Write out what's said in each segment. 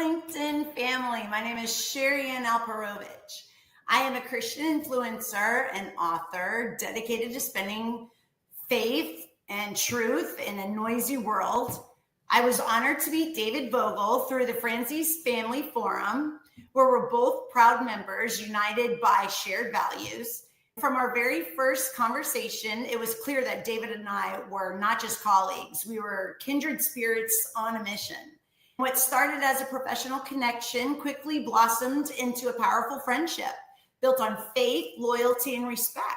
LinkedIn family. My name is SheriAnn Alperovich. I am a Christian influencer and author dedicated to spending faith and truth in a noisy world. I was honored to meet David Vogel through the Franzese Family Forum, where we're both proud members united by shared values. From our very first conversation, it was clear that David and I were not just colleagues. We were kindred spirits on a mission. What started as a professional connection quickly blossomed into a powerful friendship built on faith, loyalty, and respect.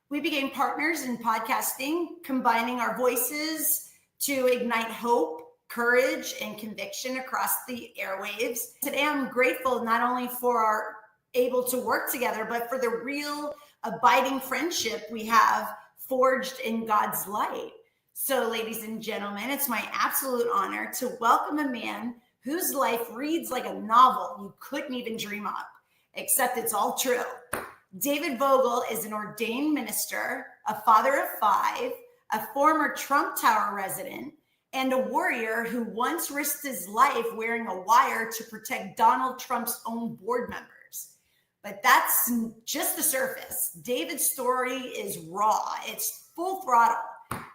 We became partners in podcasting, combining our voices to ignite hope, courage, and conviction across the airwaves. Today, I'm grateful not only for our able to work together, but for the real abiding friendship we have forged in God's light. So, ladies and gentlemen, it's my absolute honor to welcome a man whose life reads like a novel you couldn't even dream up, except it's all true. David Vogel is an ordained minister, a father of 5, a former Trump Tower resident, and a warrior who once risked his life wearing a wire to protect Donald Trump's own board members. But that's just the surface. David's story is raw. It's full throttle.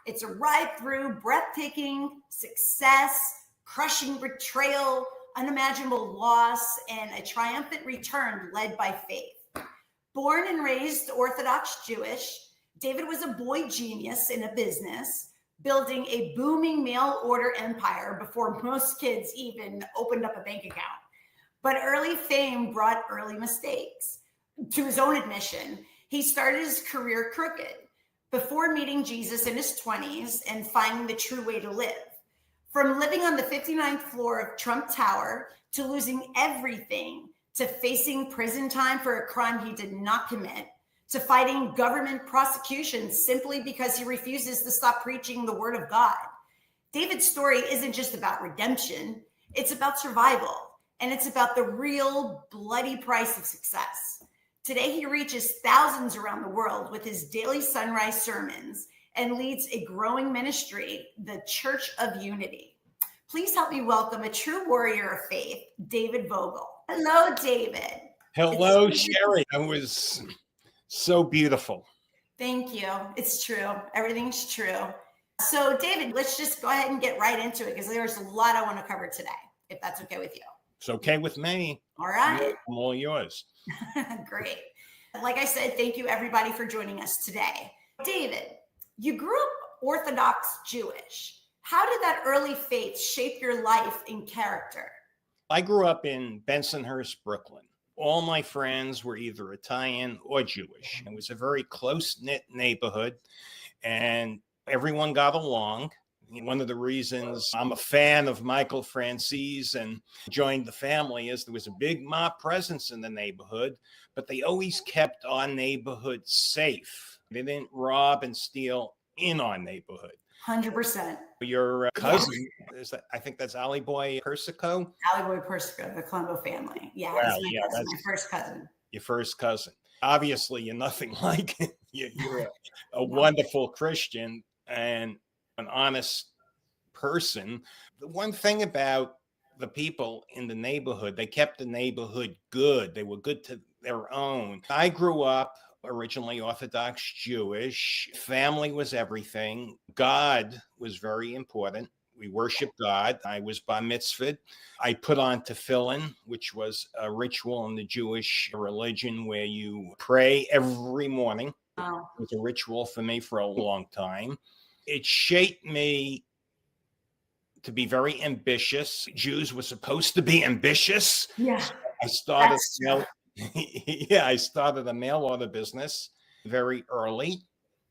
It's a ride through breathtaking success, crushing betrayal, unimaginable loss, and a triumphant return led by faith. Born and raised Orthodox Jewish, David was a boy genius in a business, building a booming mail order empire before most kids even opened up a bank account. But early fame brought early mistakes. To his own admission, he started his career crooked before meeting Jesus in his 20s and finding the true way to live. From living on the 59th floor of Trump Tower to losing everything, to facing prison time for a crime he did not commit, to fighting government prosecution simply because he refuses to stop preaching the word of God. David's story isn't just about redemption, it's about survival, and it's about the real bloody price of success. Today, he reaches thousands around the world with his daily sunrise sermons and leads a growing ministry, the Church of Unity. Please help me welcome a true warrior of faith, David Vogel. Hello, David. Hello, Sherry. That was so beautiful. Thank you. It's true. Everything's true. So, David, let's just go ahead and get right into it because there's a lot I want to cover today, if that's okay with you. It's okay with me. All right. I'm all yours. Great. Like I said, thank you everybody for joining us today. David, you grew up Orthodox Jewish. How did that early faith shape your life and character? I grew up in Bensonhurst, Brooklyn. All my friends were either Italian or Jewish. It was a very close-knit neighborhood, and everyone got along. One of the reasons I'm a fan of Michael Franzese and joined the family is there was a big mob presence in the neighborhood, but they always kept our neighborhood safe. They didn't rob and steal in our neighborhood. 100%. Your cousin, is that, I think that's Ali Boy Persico? Ali Boy Persico, the Colombo family. Yeah, wow, that's my first cousin. Your first cousin. Obviously, you're nothing like it. You're a wonderful Christian and an honest person. The one thing about the people in the neighborhood, they kept the neighborhood good. They were good to their own. I grew up originally Orthodox Jewish. Family was everything. God was very important. We worshiped God. I was bar mitzvahed. I put on tefillin, which was a ritual in the Jewish religion where you pray every morning. Wow. It was a ritual for me for a long time. It shaped me to be very ambitious. Jews were supposed to be ambitious. Yeah. So I started I started a mail order business very early.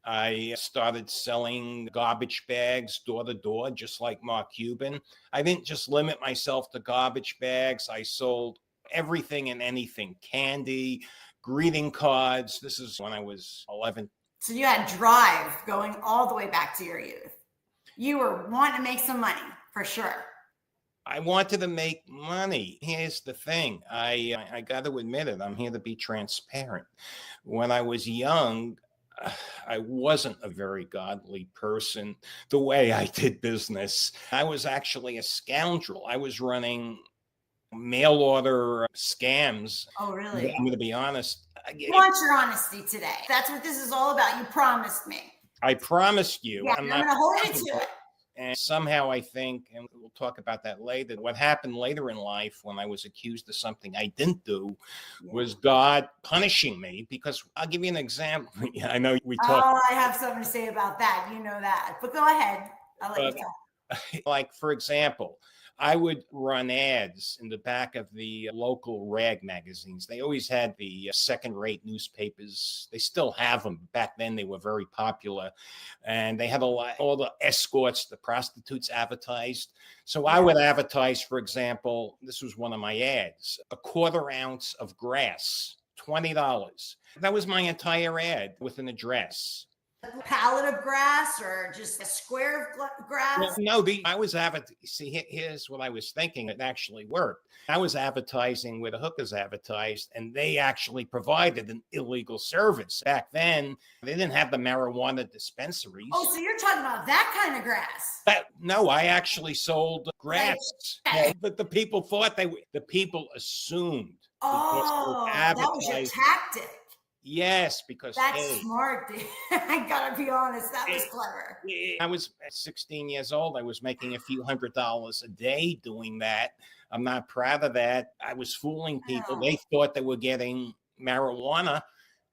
I started selling garbage bags door to door, just like Mark Cuban. I didn't just limit myself to garbage bags. I sold everything and anything, candy, greeting cards. This is when I was 11. So you had drive going all the way back to your youth. You were wanting to make some money, for sure. I wanted to make money. Here's the thing. I got to admit it. I'm here to be transparent. When I was young, I wasn't a very godly person the way I did business. I was actually a scoundrel. I was running mail order scams. Oh, really? I'm going to be honest. I want your honesty today. That's what this is all about. You promised me. I promised you. Yeah, I'm going to hold you to it. And somehow I think, and we'll talk about that later, what happened later in life when I was accused of something I didn't do was God punishing me, because I'll give you an example. I know we talked. Oh, I have something to say about that. You know that. But go ahead. I'll let you talk. Like, for example, I would run ads in the back of the local rag magazines. They always had the second-rate newspapers. They still have them. Back then, they were very popular. And they had all the escorts, the prostitutes advertised. So I would advertise, for example, this was one of my ads, a 1/4 ounce of grass, $20. That was my entire ad with an address. A pallet of grass or just a square of grass? No, I was advertising. See, here's what I was thinking. It actually worked. I was advertising where the hookers advertised, and they actually provided an illegal service. Back then, they didn't have the marijuana dispensaries. Oh, so you're talking about that kind of grass? No, I actually sold grass. But the people thought the people assumed. Oh, that was your tactic. Yes, because that's smart, dude. I gotta be honest, that was clever. I was 16 years old. I was making a few $100s a day doing that. I'm not proud of that. I was fooling people. They thought they were getting marijuana,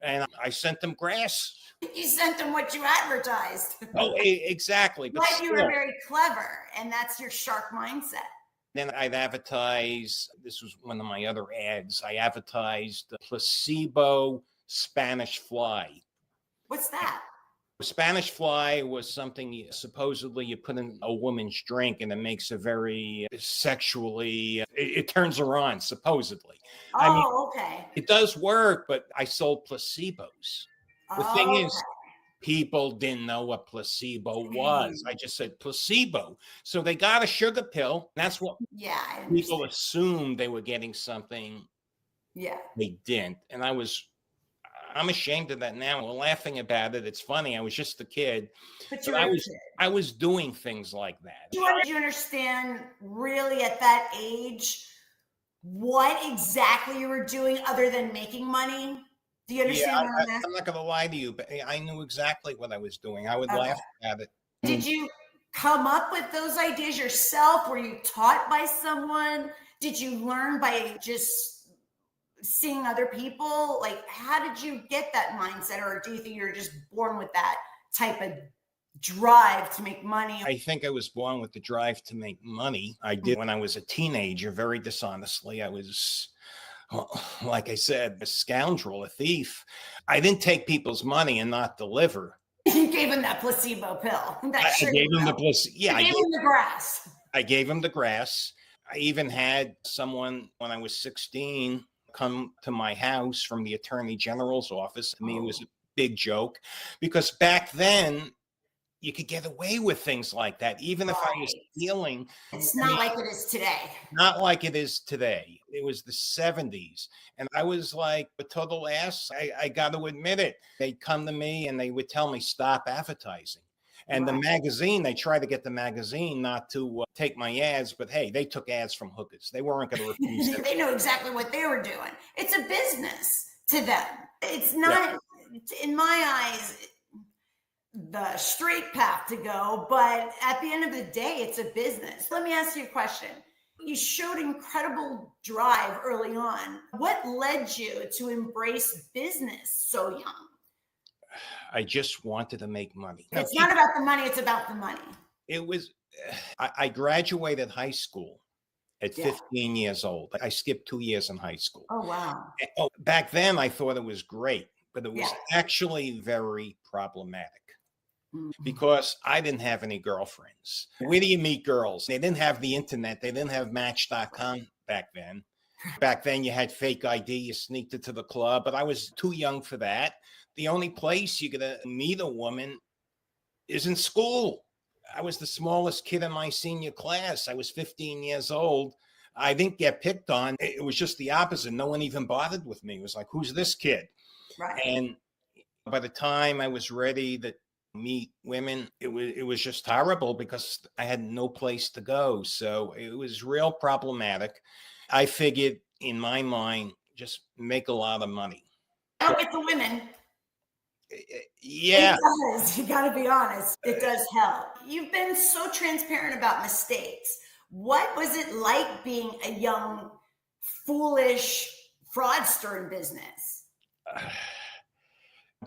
and I sent them grass. You sent them what you advertised. Oh, exactly. But you were very clever, and that's your sharp mindset. Then I'd advertise, this was one of my other ads, I advertised the placebo Spanish fly. What's that? Spanish fly was something supposedly you put in a woman's drink, and it makes her very sexually, it turns her on, supposedly. Oh, I mean, okay. It does work, but I sold placebos. The thing is, people didn't know what placebo was. I just said placebo. So they got a sugar pill. That's what people assumed they were getting something. Yeah. They didn't. And I'm ashamed of that now. We're laughing about it. It's funny. I was just a kid. But I was doing things like that. Do you understand really at that age what exactly you were doing other than making money? Do you understand what I'm asking? I'm not going to lie to you, but I knew exactly what I was doing. I would laugh at it. Did you come up with those ideas yourself? Were you taught by someone? Did you learn by just seeing other people? Like, how did you get that mindset? Or do you think you're just born with that type of drive to make money? I think I was born with the drive to make money. I did when I was a teenager, very dishonestly. I was, like I said, a scoundrel, a thief. I didn't take people's money and not deliver. You gave him that placebo pill. I gave him the placebo. Yeah, I gave him the grass. I gave him the grass. I even had someone when I was 16 come to my house from the Attorney General's office. I mean, it was a big joke because back then you could get away with things like that, even if I was stealing. It's not like it is today. Not like it is today. It was the 70s. And I was like a total ass. I got to admit it. They'd come to me and they would tell me, stop advertising. And the magazine, they tried to get the magazine not to take my ads, but hey, they took ads from hookers. They weren't going to refuse it. They know exactly what they were doing. It's a business to them. It's not, in my eyes, the straight path to go, but at the end of the day, it's a business. Let me ask you a question. You showed incredible drive early on. What led you to embrace business so young? I just wanted to make money. It's not about the money, it's about the money. It was, I graduated high school at 15 years old. I skipped 2 years in high school. Oh, wow. Back then I thought it was great, but it was actually very problematic because I didn't have any girlfriends. Where do you meet girls? They didn't have the internet. They didn't have Match.com back then. Back then you had fake ID, you sneaked into the club, but I was too young for that. The only place you're going to meet a woman is in school. I was the smallest kid in my senior class. I was 15 years old. I didn't get picked on. It was just the opposite. No one even bothered with me. It was like, who's this kid? Right. And by the time I was ready to meet women, it was just horrible because I had no place to go. So it was real problematic. I figured in my mind, just make a lot of money. Don't get the women. Yeah. It does. You got to be honest. It does help. You've been so transparent about mistakes. What was it like being a young, foolish fraudster in business?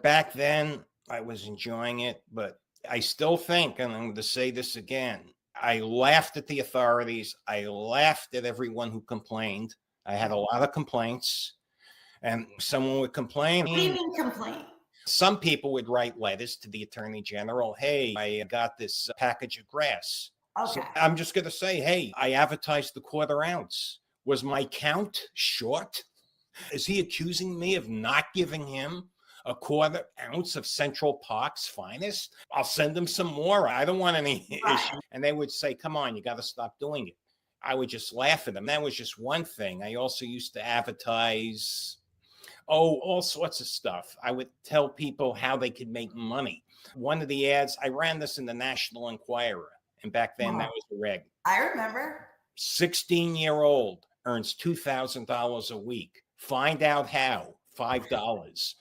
Back then, I was enjoying it, but I still think, and I'm going to say this again, I laughed at the authorities. I laughed at everyone who complained. I had a lot of complaints, and someone would complain. What do you mean complain? Some people would write letters to the attorney general. Hey, I got this package of grass. Okay. So I'm just going to say, hey, I advertised the 1/4 ounce. Was my count short? Is he accusing me of not giving him a 1/4 ounce of Central Park's finest? I'll send him some more. I don't want any issue. And they would say, come on, you got to stop doing it. I would just laugh at them. That was just one thing. I also used to advertise, all sorts of stuff. I would tell people how they could make money. One of the ads, I ran this in the National Enquirer. And back then, that was the reg. I remember. 16-year-old earns $2,000 a week. Find out how. $5.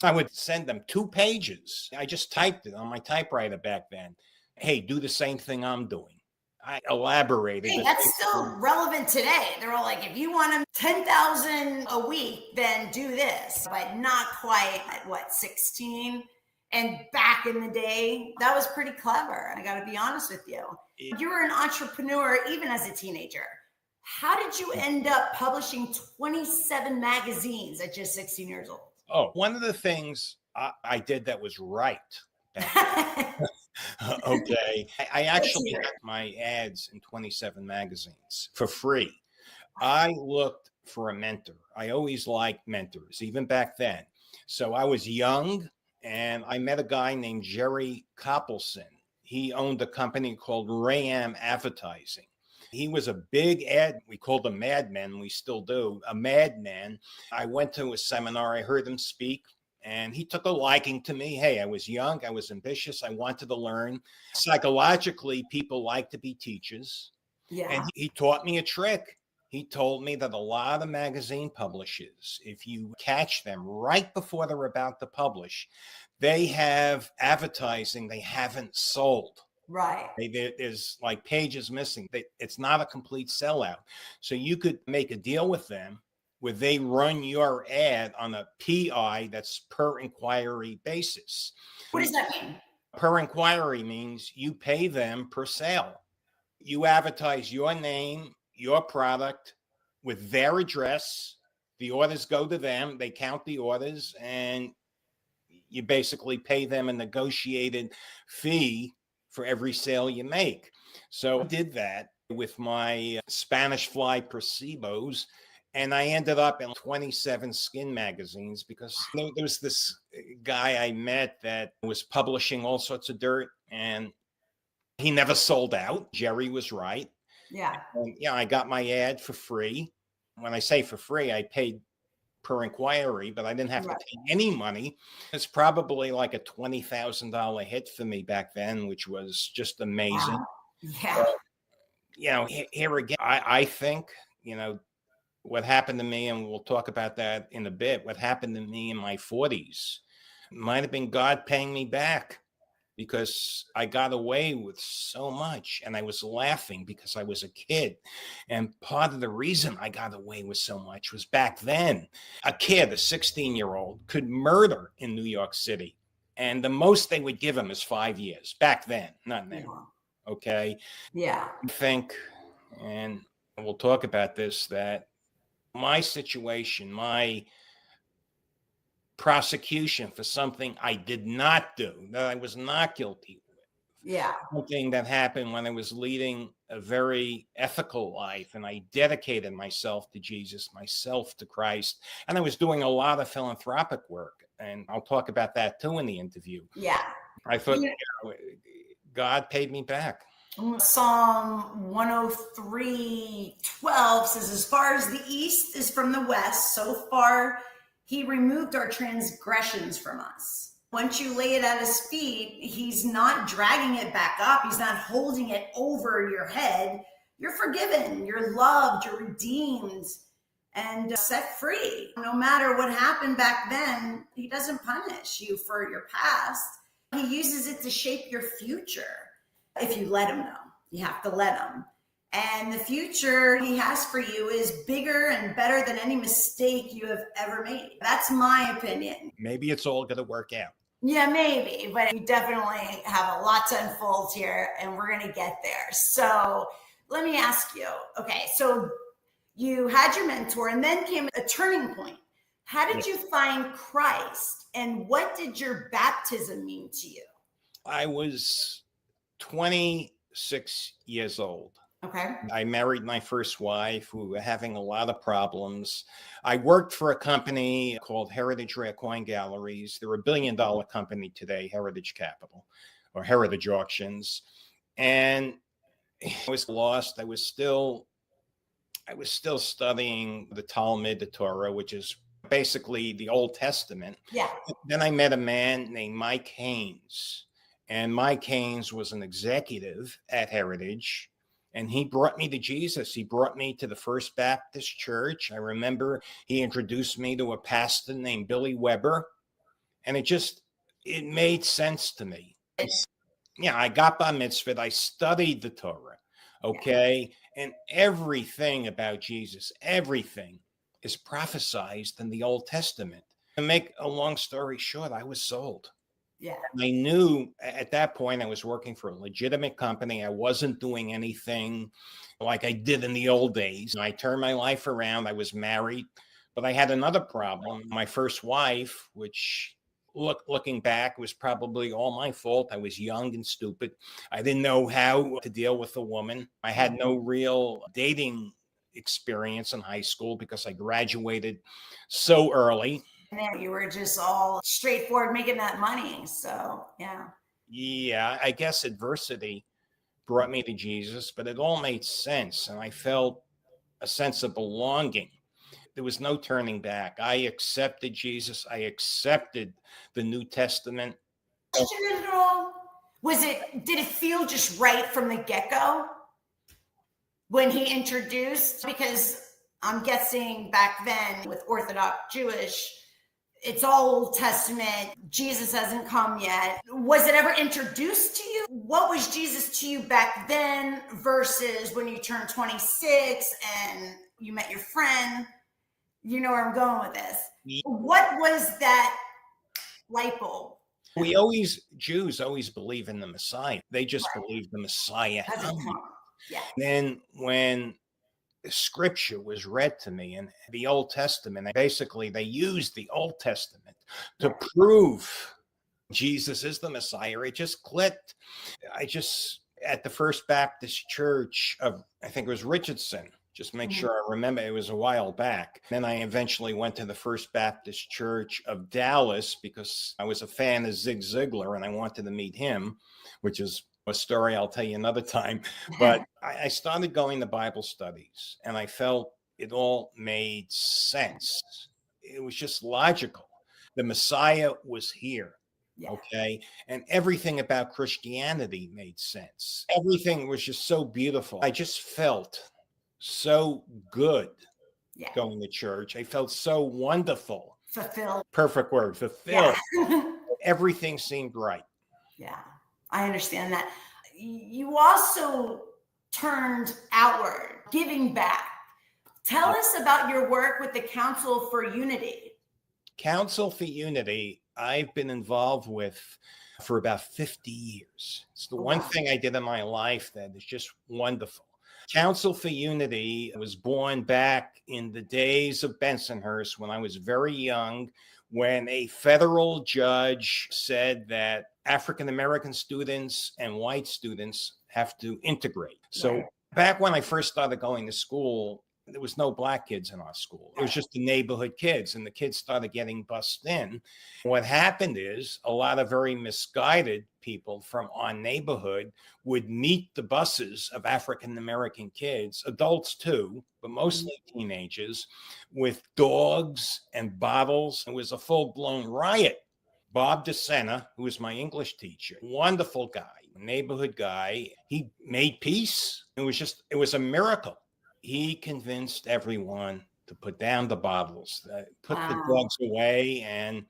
I would send them 2 pages. I just typed it on my typewriter back then. Hey, do the same thing I'm doing. I elaborated. Hey, that's still relevant today. They're all like, if you want them 10,000 a week, then do this. But not quite at what, 16? And back in the day, that was pretty clever. I got to be honest with you. You were an entrepreneur even as a teenager. How did you end up publishing 27 magazines at just 16 years old? Oh, one of the things I did that was right. Okay. I actually got my ads in 27 magazines for free. I looked for a mentor. I always liked mentors, even back then. So I was young, and I met a guy named Jerry Coppelson. He owned a company called SheriAnn Advertising. He was a big ad. We called him madman. We still do. A madman. I went to a seminar. I heard him speak, and he took a liking to me. Hey, I was young. I was ambitious. I wanted to learn. Psychologically, people like to be teachers. Yeah. And he taught me a trick. He told me that a lot of magazine publishers, if you catch them right before they're about to publish, they have advertising they haven't sold. Right. There's like pages missing. It's not a complete sellout. So you could make a deal with them where they run your ad on a PI, that's per inquiry basis. What does that mean? Per inquiry means you pay them per sale. You advertise your name, your product with their address. The orders go to them. They count the orders, and you basically pay them a negotiated fee for every sale you make. So I did that with my Spanish fly placebos, and I ended up in 27 skin magazines because there was this guy I met that was publishing all sorts of dirt, and he never sold out. Jerry was right. Yeah. And, I got my ad for free. When I say for free, I paid per inquiry, but I didn't have to pay any money. It's probably like a $20,000 hit for me back then, which was just amazing. Wow. Yeah. But, here again, I think, what happened to me, and we'll talk about that in a bit, what happened to me in my 40s might have been God paying me back, because I got away with so much, and I was laughing because I was a kid. And part of the reason I got away with so much was back then, a kid, a 16-year-old, could murder in New York City. And the most they would give him is 5 years. Back then, not now. Okay? Yeah. I think, and we'll talk about this, that my situation, my prosecution for something I did not do, that I was not guilty with. Yeah. Something that happened when I was leading a very ethical life, and I dedicated myself to Jesus, myself to Christ, and I was doing a lot of philanthropic work. And I'll talk about that too in the interview. Yeah. I thought God paid me back. Psalm 103:12 says, as far as the east is from the west, so far He removed our transgressions from us. Once you lay it at his feet, he's not dragging it back up. He's not holding it over your head. You're forgiven, you're loved, you're redeemed, and set free. No matter what happened back then, he doesn't punish you for your past. He uses it to shape your future. If you let him know, you have to let him. And the future he has for you is bigger and better than any mistake you have ever made. That's my opinion. Maybe it's all going to work out. Yeah, maybe, but you definitely have a lot to unfold here, and we're going to get there. So let me ask you, okay, so you had your mentor and then came a turning point. How did you find Christ, and what did your baptism mean to you? I was 26 years old. Okay. I married my first wife. We were having a lot of problems. I worked for a company called Heritage Rare Coin Galleries. They're $1 billion company today, Heritage Capital or Heritage Auctions. And I was lost. I was still studying the Talmud, the Torah, which is basically the Old Testament. Yeah. Then I met a man named Mike Haynes. And Mike Haynes was an executive at Heritage. And he brought me to Jesus. He brought me to the First Baptist Church. I remember he introduced me to a pastor named Billy Weber. And it made sense to me. Yeah, I got bar mitzvah. I studied the Torah. Okay. And everything about Jesus, everything is prophesied in the Old Testament. To make a long story short, I was sold. Yeah. I knew at that point I was working for a legitimate company. I wasn't doing anything like I did in the old days. I turned my life around. I was married, but I had another problem. My first wife, which looking back was probably all my fault. I was young and stupid. I didn't know how to deal with a woman. I had no real dating experience in high school because I graduated so early. And then you were just all straightforward making that money. So, yeah. Yeah, I guess adversity brought me to Jesus, but it all made sense. And I felt a sense of belonging. There was no turning back. I accepted Jesus. I accepted the New Testament. Question it at all? Did it feel just right from the get-go when he introduced? Because I'm guessing back then with Orthodox Jewish, it's all Old Testament. Jesus hasn't come yet. Was it ever introduced to you? What was Jesus to you back then versus when you turned 26 and you met your friend? You know where I'm going with this. Yeah. What was that light bulb? Jews always believe in the Messiah. They just believe the Messiah. Yeah. Then when scripture was read to me in the Old Testament, basically they used the Old Testament to prove Jesus is the Messiah. It just clicked. At the First Baptist Church of, I think it was Richardson, just make sure I remember, it was a while back. Then I eventually went to the First Baptist Church of Dallas because I was a fan of Zig Ziglar and I wanted to meet him, which is a story I'll tell you another time. But I started going to Bible studies and I felt it all made sense. It was just logical. The Messiah was here. Yeah. Okay. And everything about Christianity made sense. Everything was just so beautiful. I just felt so good going to church. I felt so wonderful. Fulfilled. Perfect word. Fulfilled. Yeah. Everything seemed right. Yeah. I understand that. You also turned outward, giving back. Tell us about your work with the Council for Unity. Council for Unity, I've been involved with for about 50 years. It's the one thing I did in my life that is just wonderful. Council for Unity was born back in the days of Bensonhurst when I was very young, when a federal judge said that African-American students and white students have to integrate. So back when I first started going to school, there was no black kids in our school. It was just the neighborhood kids, and the kids started getting bussed in. What happened is a lot of very misguided people from our neighborhood would meet the buses of African-American kids, adults too, but mostly teenagers, with dogs and bottles. It was a full-blown riot. Bob DeSena, who was my English teacher, wonderful guy. neighborhood guy. He made peace. It was a miracle. He convinced everyone to put down the bottles, put the drugs away. And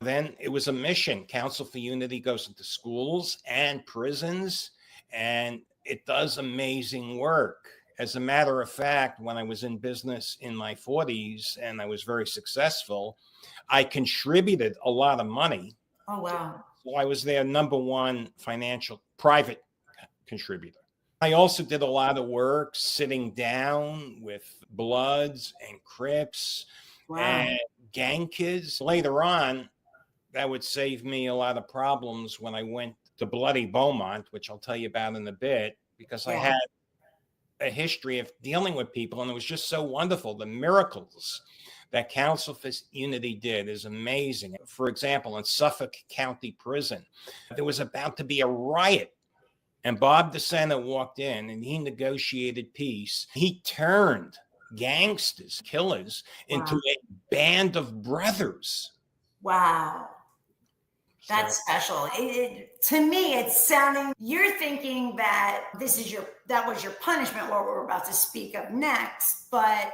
then it was a mission. Council for Unity goes into schools and prisons, and it does amazing work. As a matter of fact, when I was in business in my 40s and I was very successful, I contributed a lot of money. Oh, wow. So I was their number one financial private contributor. I also did a lot of work sitting down with Bloods and Crips and gang kids. Later on, that would save me a lot of problems when I went to Bloody Beaumont, which I'll tell you about in a bit, because I had a history of dealing with people, and it was just so wonderful. The miracles that Council for Unity did is amazing. For example, in Suffolk County Prison, there was about to be a riot, and Bob DeSena walked in and he negotiated peace. He turned gangsters, killers, into a band of brothers. Wow. That's special. To me, it's sounding, you're thinking that that was your punishment, what we're about to speak of next, but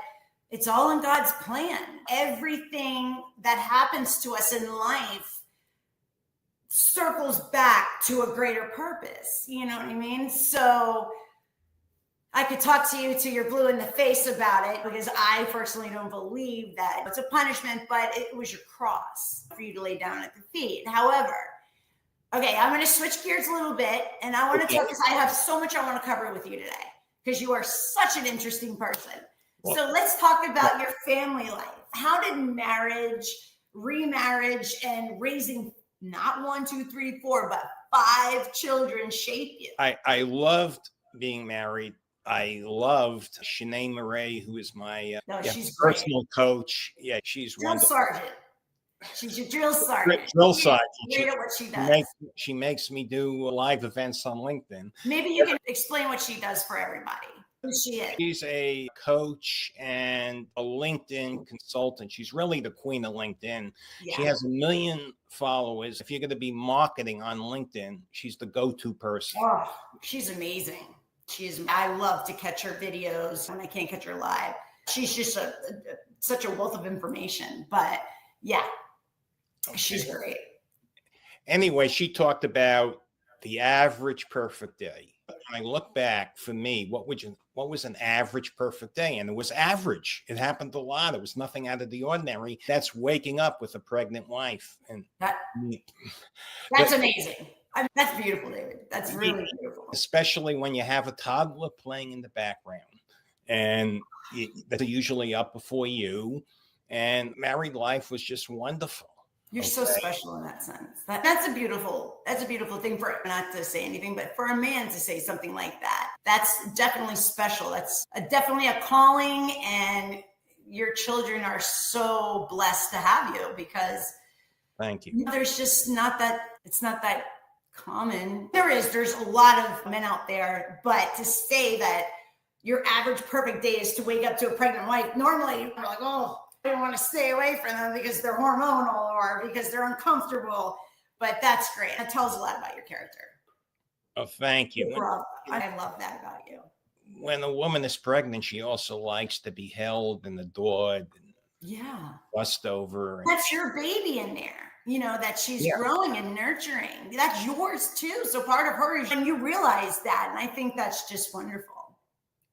it's all in God's plan. Everything that happens to us in life circles back to a greater purpose. You know what I mean? So I could talk to you till you're blue in the face about it, because I personally don't believe that it's a punishment, but it was your cross for you to lay down at the feet. However, okay, I'm going to switch gears a little bit, and I want to talk, because I have so much I want to cover with you today, because you are such an interesting person. So let's talk about your family life. How did marriage, remarriage, and raising not 1, 2, 3, 4, but 5 children shape you? I loved being married. I loved Shanae Murray, who is my personal coach. Yeah, she's drill wonderful. Sergeant. She's your drill sergeant. Drill sergeant. Great at what she does. She makes me do live events on LinkedIn. Maybe you can explain what she does for everybody. Who she is. She's a coach and a LinkedIn consultant. She's really the queen of LinkedIn. Yeah. She has 1 million followers. If you're going to be marketing on LinkedIn, she's the go-to person. Oh, she's amazing. I love to catch her videos when I can't catch her live. She's just such a wealth of information, but yeah, she's great. Anyway, she talked about the average perfect day. When I look back, for me, what was an average perfect day? And it was average. It happened a lot. It was nothing out of the ordinary. That's waking up with a pregnant wife. And that's amazing. That's beautiful, David. That's really beautiful. Especially when you have a toddler playing in the background, and they're usually up before you. And married life was just wonderful. You're so special in that sense. That's a beautiful thing, for not to say anything, but for a man to say something like that, that's definitely special. That's definitely a calling, and your children are so blessed to have you, because thank you. There's just it's not that common. There's a lot of men out there, but to say that your average perfect day is to wake up to a pregnant wife, normally we're like, oh, I don't want to stay away from them because they're hormonal or because they're uncomfortable. But that's great. That tells a lot about your character. Oh, thank you. I love that about you. When a woman is pregnant, she also likes to be held and adored and fussed over. That's your baby in there. You know, that she's growing and nurturing. That's yours too. So part of her is, and you realize that. And I think that's just wonderful.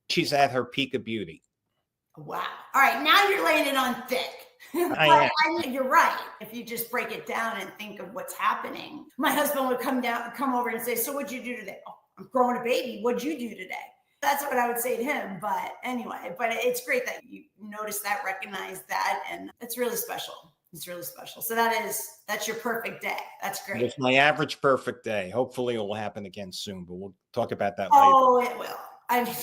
She's at her peak of beauty. Wow. All right. Now you're laying it on thick. I mean, you're right. If you just break it down and think of what's happening. My husband would come over and say, so what'd you do today? Oh, I'm growing a baby. What'd you do today? That's what I would say to him. But anyway, it's great that you notice that, recognize that. And it's really special. It's really special. So that's your perfect day. That's great. It's my average perfect day. Hopefully it will happen again soon, but we'll talk about that later. Oh, it will.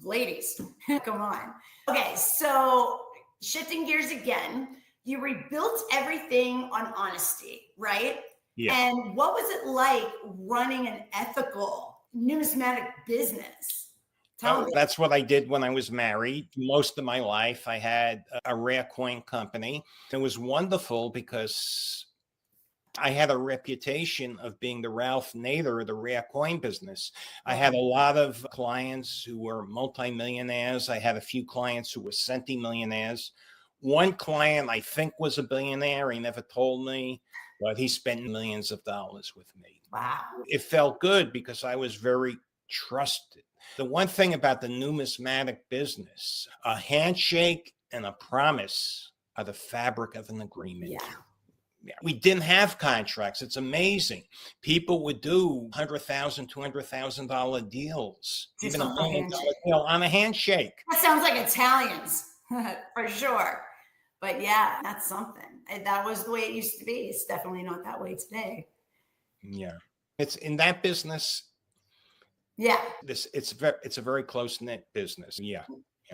Ladies, come on. Okay, so shifting gears again, you rebuilt everything on honesty, right? Yeah. And what was it like running an ethical numismatic business? That's what I did when I was married. Most of my life, I had a rare coin company. It was wonderful because I had a reputation of being the Ralph Nader of the rare coin business. I had a lot of clients who were multimillionaires. I had a few clients who were centimillionaires. One client I think was a billionaire. He never told me, but he spent millions of dollars with me. Wow. It felt good because I was very trusted. The one thing about the numismatic business, a handshake and a promise are the fabric of an agreement. Yeah. We didn't have contracts. It's amazing. People would do $100,000, $200,000 deals, Just even off a $1 million handshake. deal on a handshake. That sounds like Italians for sure. But yeah, that's something. That was the way it used to be. It's definitely not that way today. Yeah. It's in that business. Yeah. It's a very close-knit business. Yeah.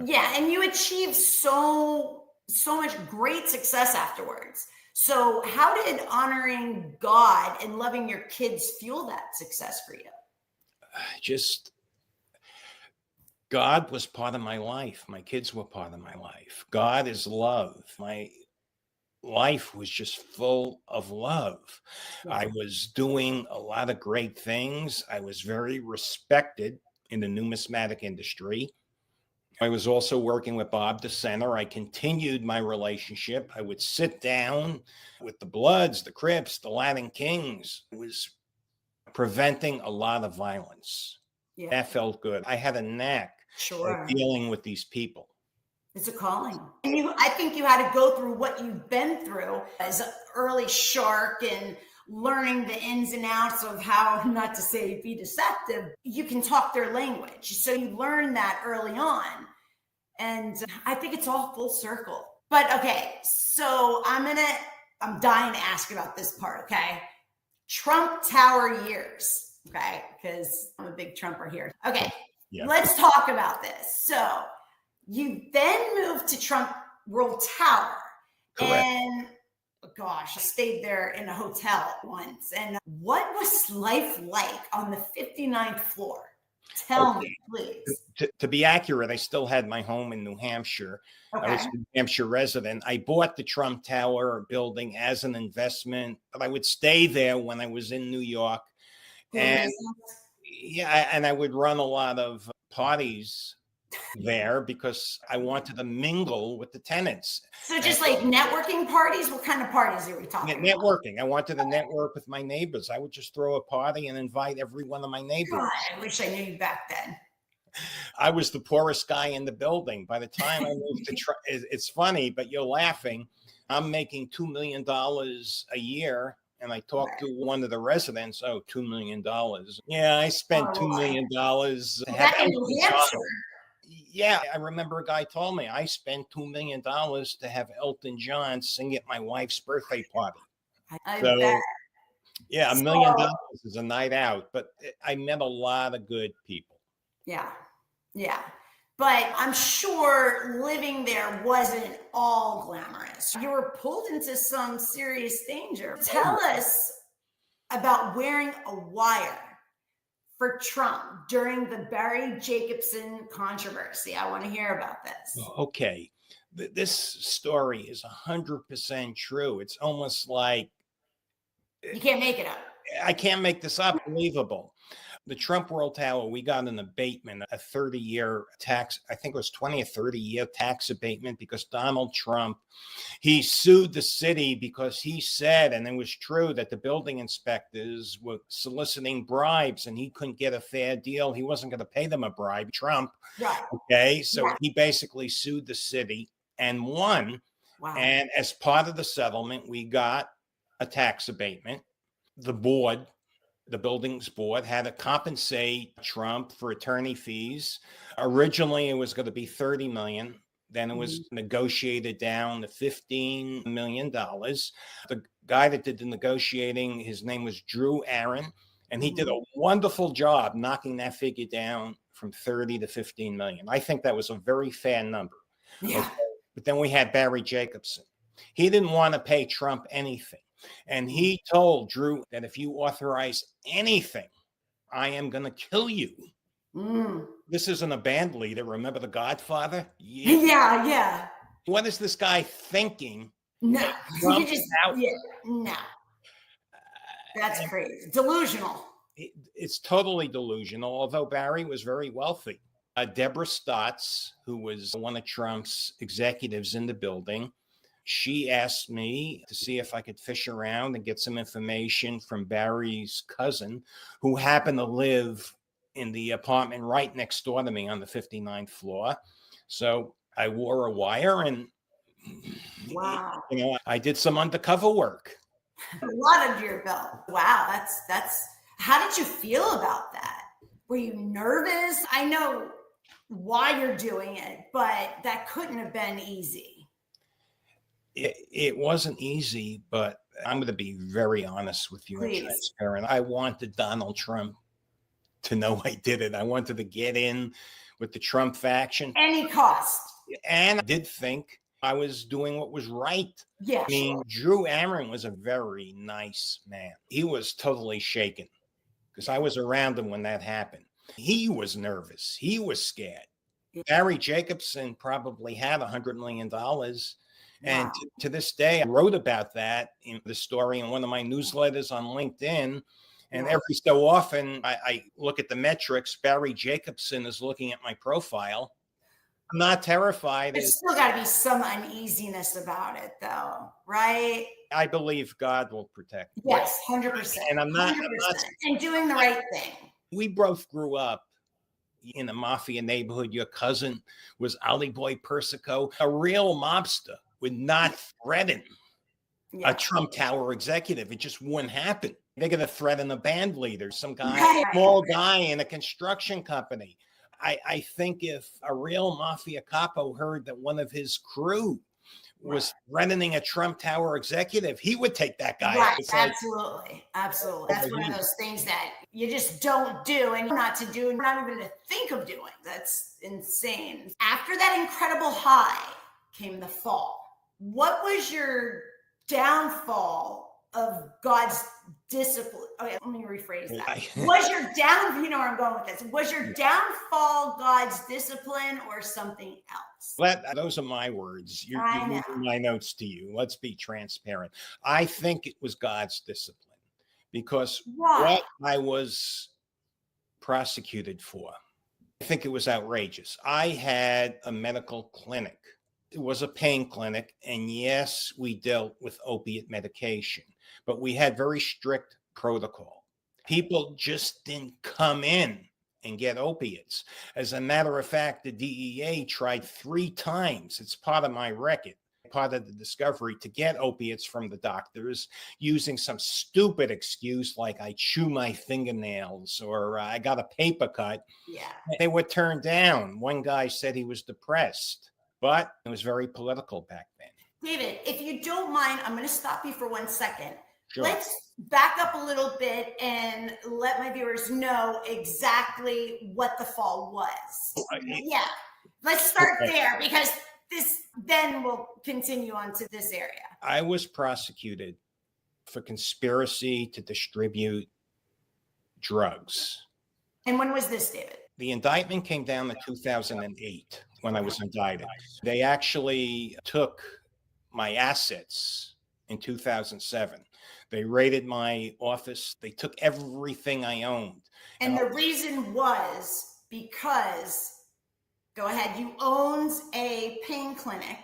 Yeah. And you achieved so much great success afterwards. So how did honoring God and loving your kids fuel that success for you? Just God was part of my life. My kids were part of my life. God is love. My life was just full of love. Yeah. I was doing a lot of great things. I was very respected in the numismatic industry. I was also working with Bob DeCenter. I continued my relationship. I would sit down with the Bloods, the Crips, the Latin Kings. It was preventing a lot of violence. Yeah. That felt good. I had a knack Sure. at dealing with these people. It's a calling. And I think you had to go through what you've been through as an early shark and learning the ins and outs of how not to say be deceptive. You can talk their language. So you learn that early on. And I think it's all full circle. But okay, so I'm dying to ask about this part, okay? Trump Tower years, okay? Because I'm a big Trumper here. Okay, Yeah. Let's talk about this. So you then moved to Trump World Tower. Correct. And gosh, I stayed there in a hotel once. And what was life like on the 59th floor? Tell me, please. To be accurate, I still had my home in New Hampshire. Okay. I was a New Hampshire resident. I bought the Trump Tower building as an investment, but I would stay there when I was in New York. And yeah, and I would run a lot of parties there because I wanted to mingle with the tenants. So just like networking parties? What kind of parties are we talking about? Networking. I wanted to network with my neighbors. I would just throw a party and invite every one of my neighbors. God, I wish I knew you back then. I was the poorest guy in the building. By the time I moved to it's funny, but you're laughing. I'm making $2 million a year. And I talked to one of the residents, $2 million. Yeah, I spent $2 million to have Elton John. Yeah, I remember a guy told me I spent $2 million to have Elton John sing at my wife's birthday party. I bet. Yeah, $1 million is a night out, but I met a lot of good people. Yeah, yeah. But I'm sure living there wasn't all glamorous. You were pulled into some serious danger. Tell us about wearing a wire for Trump during the Barry Jacobson controversy. I want to hear about this. Okay. This story is 100% true. It's almost like you can't make it up. I can't make this up. Believable. The Trump World Tower, we got an abatement, a 30-year tax, I think it was 20 or 30-year tax abatement because Donald Trump, he sued the city because he said, and it was true, that the building inspectors were soliciting bribes and he couldn't get a fair deal. He wasn't going to pay them a bribe, Trump. Right. Okay, so he basically sued the city and won. Wow. And as part of the settlement, we got a tax abatement. The board, the buildings board, had to compensate Trump for attorney fees. Originally, it was going to be $30 million. Then it was negotiated down to $15 million. The guy that did the negotiating, his name was Drew Aaron, and he did a wonderful job knocking that figure down from 30 to 15 million. I think that was a very fair number. Yeah. Okay. But then we had Barry Jacobson. He didn't want to pay Trump anything. And he told Drew that if you authorize anything, I am going to kill you. This isn't a band leader. Remember The Godfather? Yeah. What is this guy thinking? No. No. That's crazy. Delusional. It's totally delusional, although Barry was very wealthy. Deborah Stotts, who was one of Trump's executives in the building, she asked me to see if I could fish around and get some information from Barry's cousin, who happened to live in the apartment right next door to me on the 59th floor. So I wore a wire and, wow, I did some undercover work. A lot under your belt. Wow, that's. How did you feel about that? Were you nervous? I know why you're doing it, but that couldn't have been easy. It wasn't easy, but I'm going to be very honest with you and transparent. I wanted Donald Trump to know I did it. I wanted to get in with the Trump faction. Any cost. And I did think I was doing what was right. Yeah. I mean, Drew Aaron was a very nice man. He was totally shaken because I was around him when that happened. He was nervous. He was scared. Yeah. Barry Jacobson probably had $100 million. And wow. to this day, I wrote about that in the story in one of my newsletters on LinkedIn. And every so often, I look at the metrics. Barry Jacobson is looking at my profile. I'm not terrified. There's still got to be some uneasiness about it, though, right? I believe God will protect me. Yes, 100%. And I'm not and doing the right thing. We both grew up in a mafia neighborhood. Your cousin was Ali Boy Persico. A real mobster would not threaten a Trump Tower executive. It just wouldn't happen. They're going to threaten a band leader, some guy, small guy in a construction company. I think if a real mafia capo heard that one of his crew was threatening a Trump Tower executive, he would take that guy. Right, absolutely. Absolutely. That's one of those things that you just don't do and not to do and not even to think of doing. That's insane. After that incredible high came the fall. What was your downfall of God's discipline? Okay, let me rephrase that. Was your you know where I'm going with this. Was your downfall God's discipline or something else? Those are my words. You're moving my notes to you. Let's be transparent. I think it was God's discipline because what I was prosecuted for, I think it was outrageous. I had a medical clinic. It was a pain clinic. And yes, we dealt with opiate medication, but we had very strict protocol. People just didn't come in and get opiates. As a matter of fact, the DEA tried 3 times. It's part of my record, part of the discovery, to get opiates from the doctors using some stupid excuse like I chew my fingernails or I got a paper cut. Yeah. They were turned down. One guy said he was depressed. But it was very political back then. David, if you don't mind, I'm going to stop you for 1 second. Sure. Let's back up a little bit and let my viewers know exactly what the fall was. Yeah, let's start there because then we'll continue on to this area. I was prosecuted for conspiracy to distribute drugs. And when was this, David? The indictment came down in 2008 when I was indicted. They actually took my assets in 2007. They raided my office. They took everything I owned. And the reason was because, go ahead, you owned a pain clinic.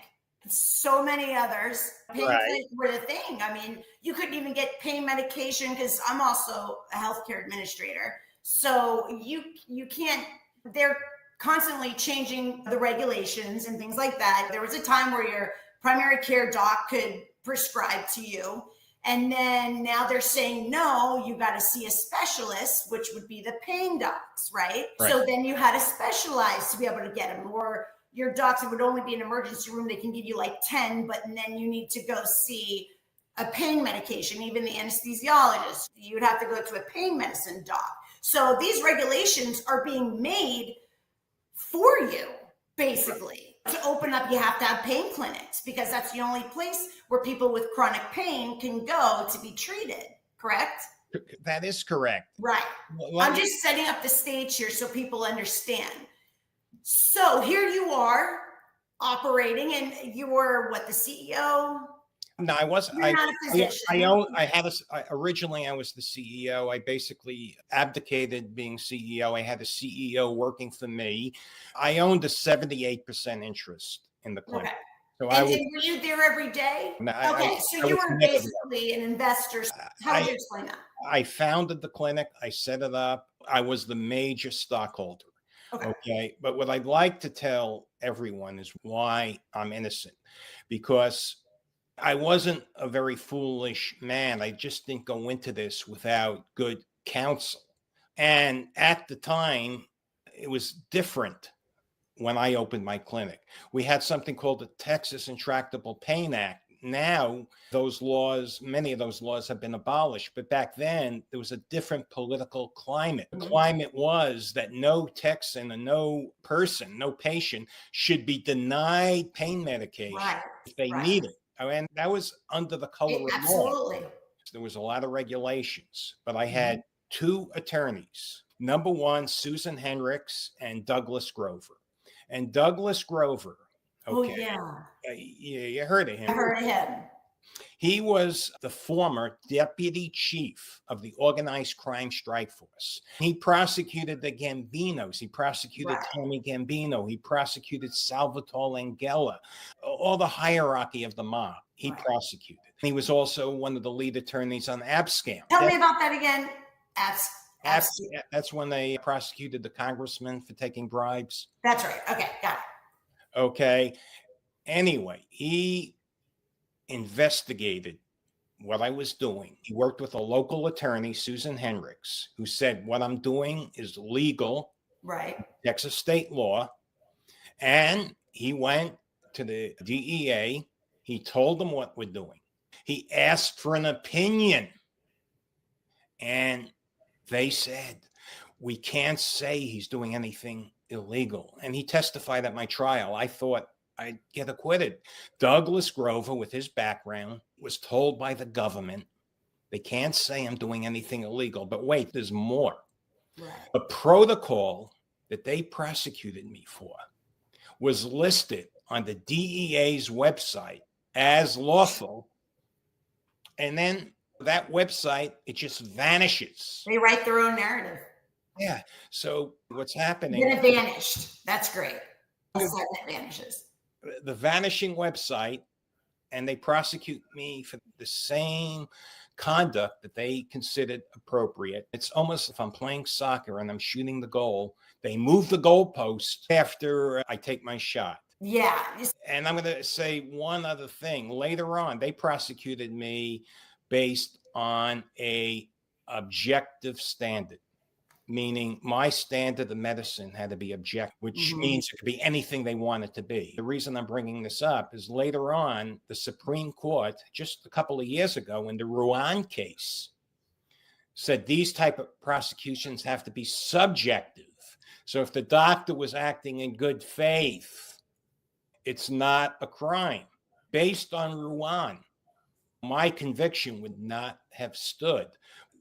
So many others. Pain clinics were the thing. I mean, you couldn't even get pain medication because I'm also a healthcare administrator. So you can't, they're constantly changing the regulations and things like that. There was a time where your primary care doc could prescribe to you. And then now they're saying, no, you got to see a specialist, which would be the pain docs, right? So then you had to specialize to be able to get them. Or your docs, it would only be an emergency room. They can give you like 10, but then you need to go see a pain medication. Even the anesthesiologist, you'd have to go to a pain medicine doc. So these regulations are being made for you, basically. To open up, you have to have pain clinics because that's the only place where people with chronic pain can go to be treated, correct? That is correct. Right. I'm just setting up the stage here so people understand. So here you are operating and you were what, the CEO? No, I wasn't. You're not a physician. Originally I was the CEO. I basically abdicated being CEO. I had a CEO working for me. I owned a 78% interest in the clinic. Okay. So And were you there every day? No, Okay, so you were basically an investor. How would you explain that? I founded the clinic. I set it up. I was the major stockholder. Okay. But what I'd like to tell everyone is why I'm innocent, because I wasn't a very foolish man. I just didn't go into this without good counsel. And at the time, it was different when I opened my clinic. We had something called the Texas Intractable Pain Act. Now, those laws, many of those laws have been abolished. But back then, there was a different political climate. The climate was that no Texan and no person, no patient should be denied pain medication if they need it. And that was under the color of law. Absolutely. There was a lot of regulations, but I had two attorneys. Number one, Susan Henricks and Douglas Grover. And Douglas Grover, you heard of him. I heard of him. He was the former deputy chief of the organized crime strike force. He prosecuted the Gambinos. He prosecuted Tommy Gambino. He prosecuted Salvatore Langella. All the hierarchy of the mob, he prosecuted. He was also one of the lead attorneys on Abscam. Tell me about that again. That's when they prosecuted the congressman for taking bribes. That's right. Okay, got it. Okay. Anyway, he investigated what I was doing. He worked with a local attorney, Susan Henricks, who said, what I'm doing is legal. Right. Texas state law. And he went to the DEA. He told them what we're doing. He asked for an opinion. And they said, we can't say he's doing anything illegal. And he testified at my trial. I thought I'd get acquitted. Douglas Grover, with his background, was told by the government, they can't say I'm doing anything illegal. But wait, there's more. Right. The protocol that they prosecuted me for was listed on the DEA's website as lawful. And then that website, it just vanishes. They write their own narrative. Yeah. So what's happening? Then it vanished. That's great. All of a sudden it vanishes. The vanishing website, and they prosecute me for the same conduct that they considered appropriate. It's almost if I'm playing soccer and I'm shooting the goal, they move the goalpost after I take my shot. Yeah. And I'm going to say one other thing. Later on, they prosecuted me based on a objective standard, meaning my standard of medicine had to be objective, which means it could be anything they want it to be. The reason I'm bringing this up is later on, the Supreme Court, just a couple of years ago in the Ruan case, said these type of prosecutions have to be subjective. So if the doctor was acting in good faith, it's not a crime. Based on Ruan, my conviction would not have stood.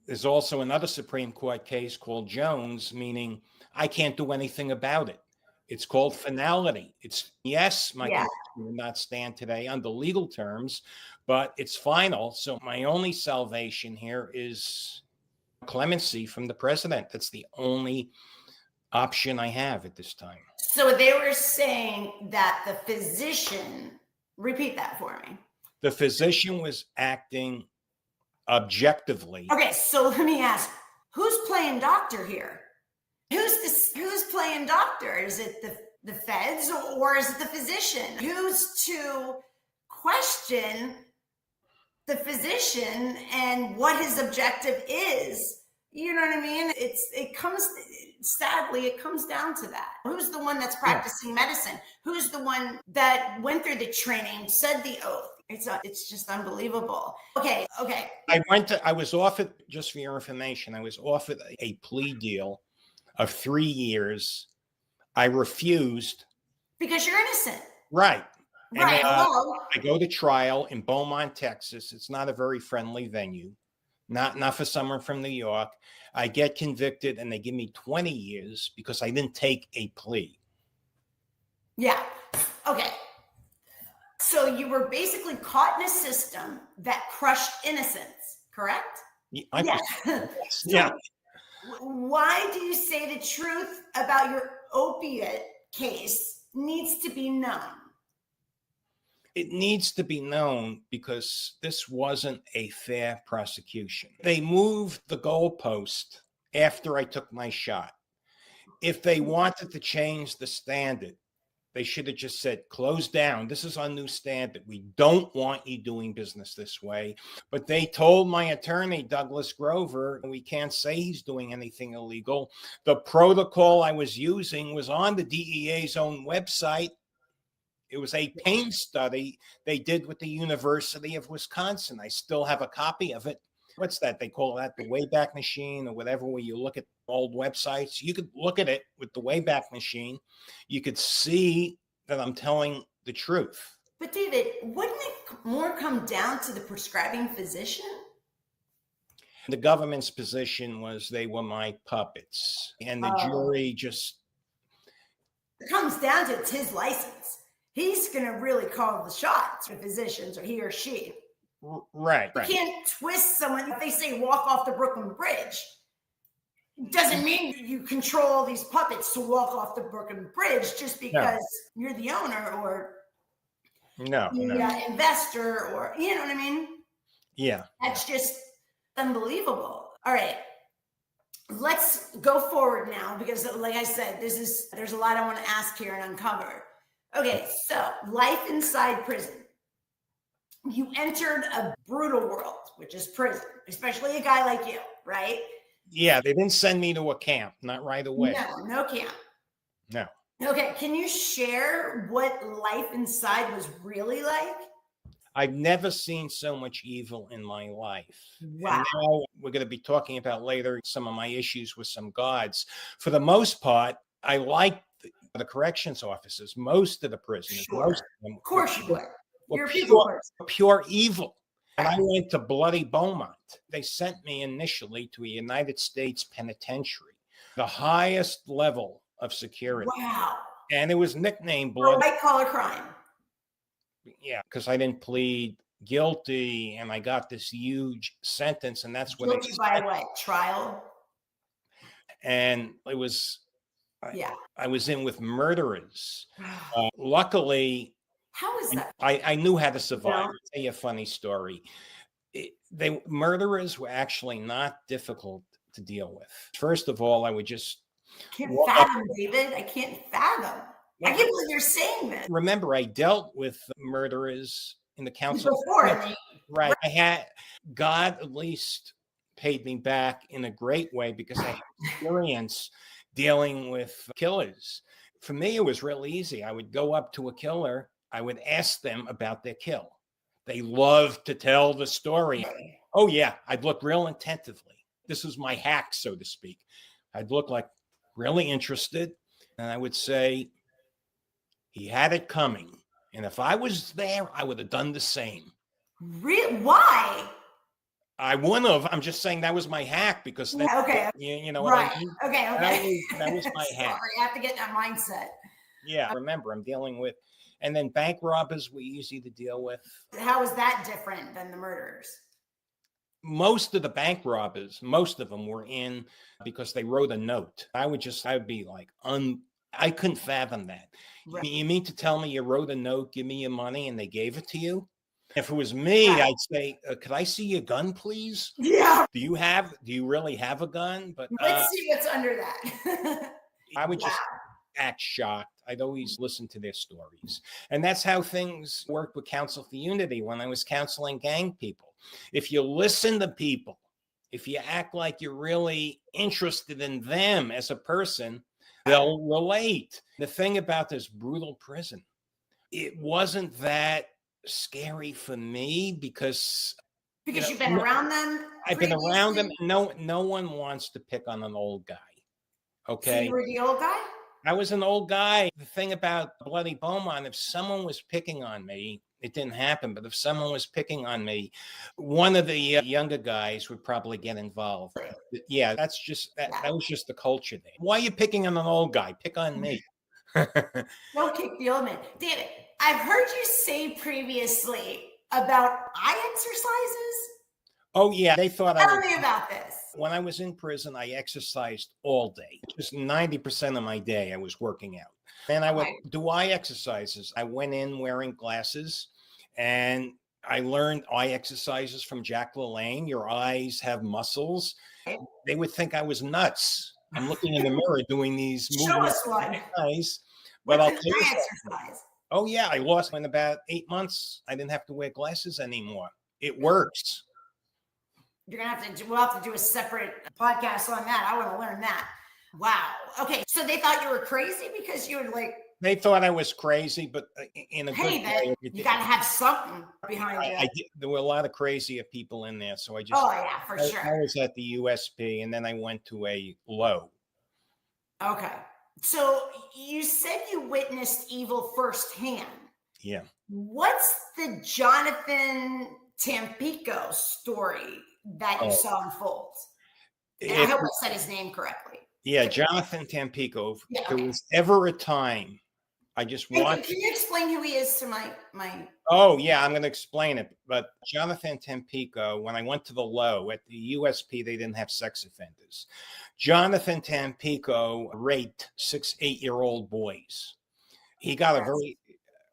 There's also another Supreme Court case called Jones, meaning I can't do anything about it. It's called finality. It's yes, my conviction would not stand today under legal terms, but it's final. So my only salvation here is clemency from the president. That's the only option I have at this time. So they were saying that the physician, repeat that for me. The physician was acting objectively. Okay, so let me ask, who's playing doctor here? Who's playing doctor? Is it the feds or is it the physician? Who's to question the physician and what his objective is? You know what I mean? Sadly, it comes down to that. Who's the one that's practicing medicine? Who's the one that went through the training, said the oath? It's just unbelievable. Okay. I was offered, just for your information, I was offered a plea deal of 3 years. I refused. Because you're innocent. Right. Right. I go to trial in Beaumont, Texas. It's not a very friendly venue. Not for someone from New York. I get convicted and they give me 20 years because I didn't take a plea. Yeah. Okay. So you were basically caught in a system that crushed innocence, correct? Yeah. So Yeah. why do you say the truth about your opiate case needs to be known? It needs to be known because this wasn't a fair prosecution. They moved the goalpost after I took my shot. If they wanted to change the standard, they should have just said, close down. This is our new standard. We don't want you doing business this way. But they told my attorney, Douglas Grover, we can't say he's doing anything illegal. The protocol I was using was on the DEA's own website. It was a pain study they did with the University of Wisconsin. I still have a copy of it. What's that? They call that the Wayback Machine or whatever, where you look at old websites. You could look at it with the Wayback Machine. You could see that I'm telling the truth. But David, wouldn't it more come down to the prescribing physician? The government's position was they were my puppets. And the jury just... It comes down to it's his license. He's going to really call the shots for physicians, or he or she. Right. You can't twist someone. If they say walk off the Brooklyn Bridge, doesn't mean you control these puppets to walk off the Brooklyn Bridge just because you're the owner or the investor, or, you know what I mean? Yeah. That's just unbelievable. All right. Let's go forward now, because like I said, there's a lot I want to ask here and uncover. Okay, so life inside prison. You entered a brutal world, which is prison, especially a guy like you, right? Yeah, they didn't send me to a camp, not right away. No camp. No. Okay, can you share what life inside was really like? I've never seen so much evil in my life. Wow. And now we're going to be talking about later some of my issues with some guards. For the most part, I like the corrections officers, most of the prisoners. Sure. Most of them, of course you would. You're pure evil. And I went to bloody Beaumont. They sent me initially to a United States penitentiary, the highest level of security. Wow. And it was nicknamed bloody. White collar crime. Yeah, because I didn't plead guilty and I got this huge sentence, and that's what guilty by what? Trial? And it was, I was in with murderers. Luckily, how is that? I knew how to survive. I'll tell you a funny story. Murderers were actually not difficult to deal with. First of all, I would just can't fathom, David. I can't fathom. I can't believe you're saying this. Remember, I dealt with murderers in the council. Before. Right. I had, God at least paid me back in a great way because I had experience dealing with killers. For me, it was real easy. I would go up to a killer. I would ask them about their kill. They love to tell the story. Oh, yeah. I'd look real attentively. This was my hack, so to speak. I'd look like really interested. And I would say, he had it coming. And if I was there, I would have done the same. Really? Why? I wouldn't have. I'm just saying that was my hack because then, you know what I mean? Okay. That was my hack. I have to get that mindset. Yeah, remember, I'm dealing with, and then bank robbers were easy to deal with. How is that different than the murderers? Most of the bank robbers, most of them were in because they wrote a note. I would be like, I couldn't fathom that. Right. You mean to tell me you wrote a note, give me your money, and they gave it to you? If it was me, I'd say, could I see your gun, please? Yeah. Do you really have a gun? But let's see what's under that. I would just act shocked. I'd always listen to their stories. And that's how things worked with Counsel for Unity when I was counseling gang people. If you listen to people, if you act like you're really interested in them as a person, they'll relate. The thing about this brutal prison, it wasn't that scary for me because you've been around them. I've been around them. No one wants to pick on an old guy. Okay. So you were the old guy? I was an old guy. The thing about bloody Beaumont, if someone was picking on me, it didn't happen, but if someone was picking on me, one of the younger guys would probably get involved. Yeah, that was just the culture there. Why are you picking on an old guy? Pick on me. Don't kick the old man. David, I've heard you say previously about eye exercises. Oh, yeah. They thought Tell me about this. when I was in prison, I exercised all day. Just 90% of my day, I was working out. And I would do eye exercises. I went in wearing glasses, and I learned eye exercises from Jack LaLanne. Your eyes have muscles. They would think I was nuts. I'm looking in the mirror doing these movements. Show us one. Eyes. But I'll tell you exercise. Oh, yeah. I lost in about 8 months. I didn't have to wear glasses anymore. It works. You're going to have to, we'll have to do a separate podcast on that. I want to learn that. Wow. Okay. So they thought you were crazy because you were like, they thought I was crazy, but in a good way. You got to have something behind you. There were a lot of crazier people in there. So I just, sure. I was at the USP, and then I went to a low. Okay. So you said you witnessed evil firsthand. Yeah. What's the Jonathan Tampico story that you saw unfold? I hope I said his name correctly. Yeah, Jonathan Tampico. Yeah, okay. There was ever a time I just want. Can you explain who he is to my? Oh, yeah, I'm going to explain it. But Jonathan Tampico, when I went to the low at the USP, they didn't have sex offenders. Jonathan Tampico raped 6 8-year-old boys. He got a very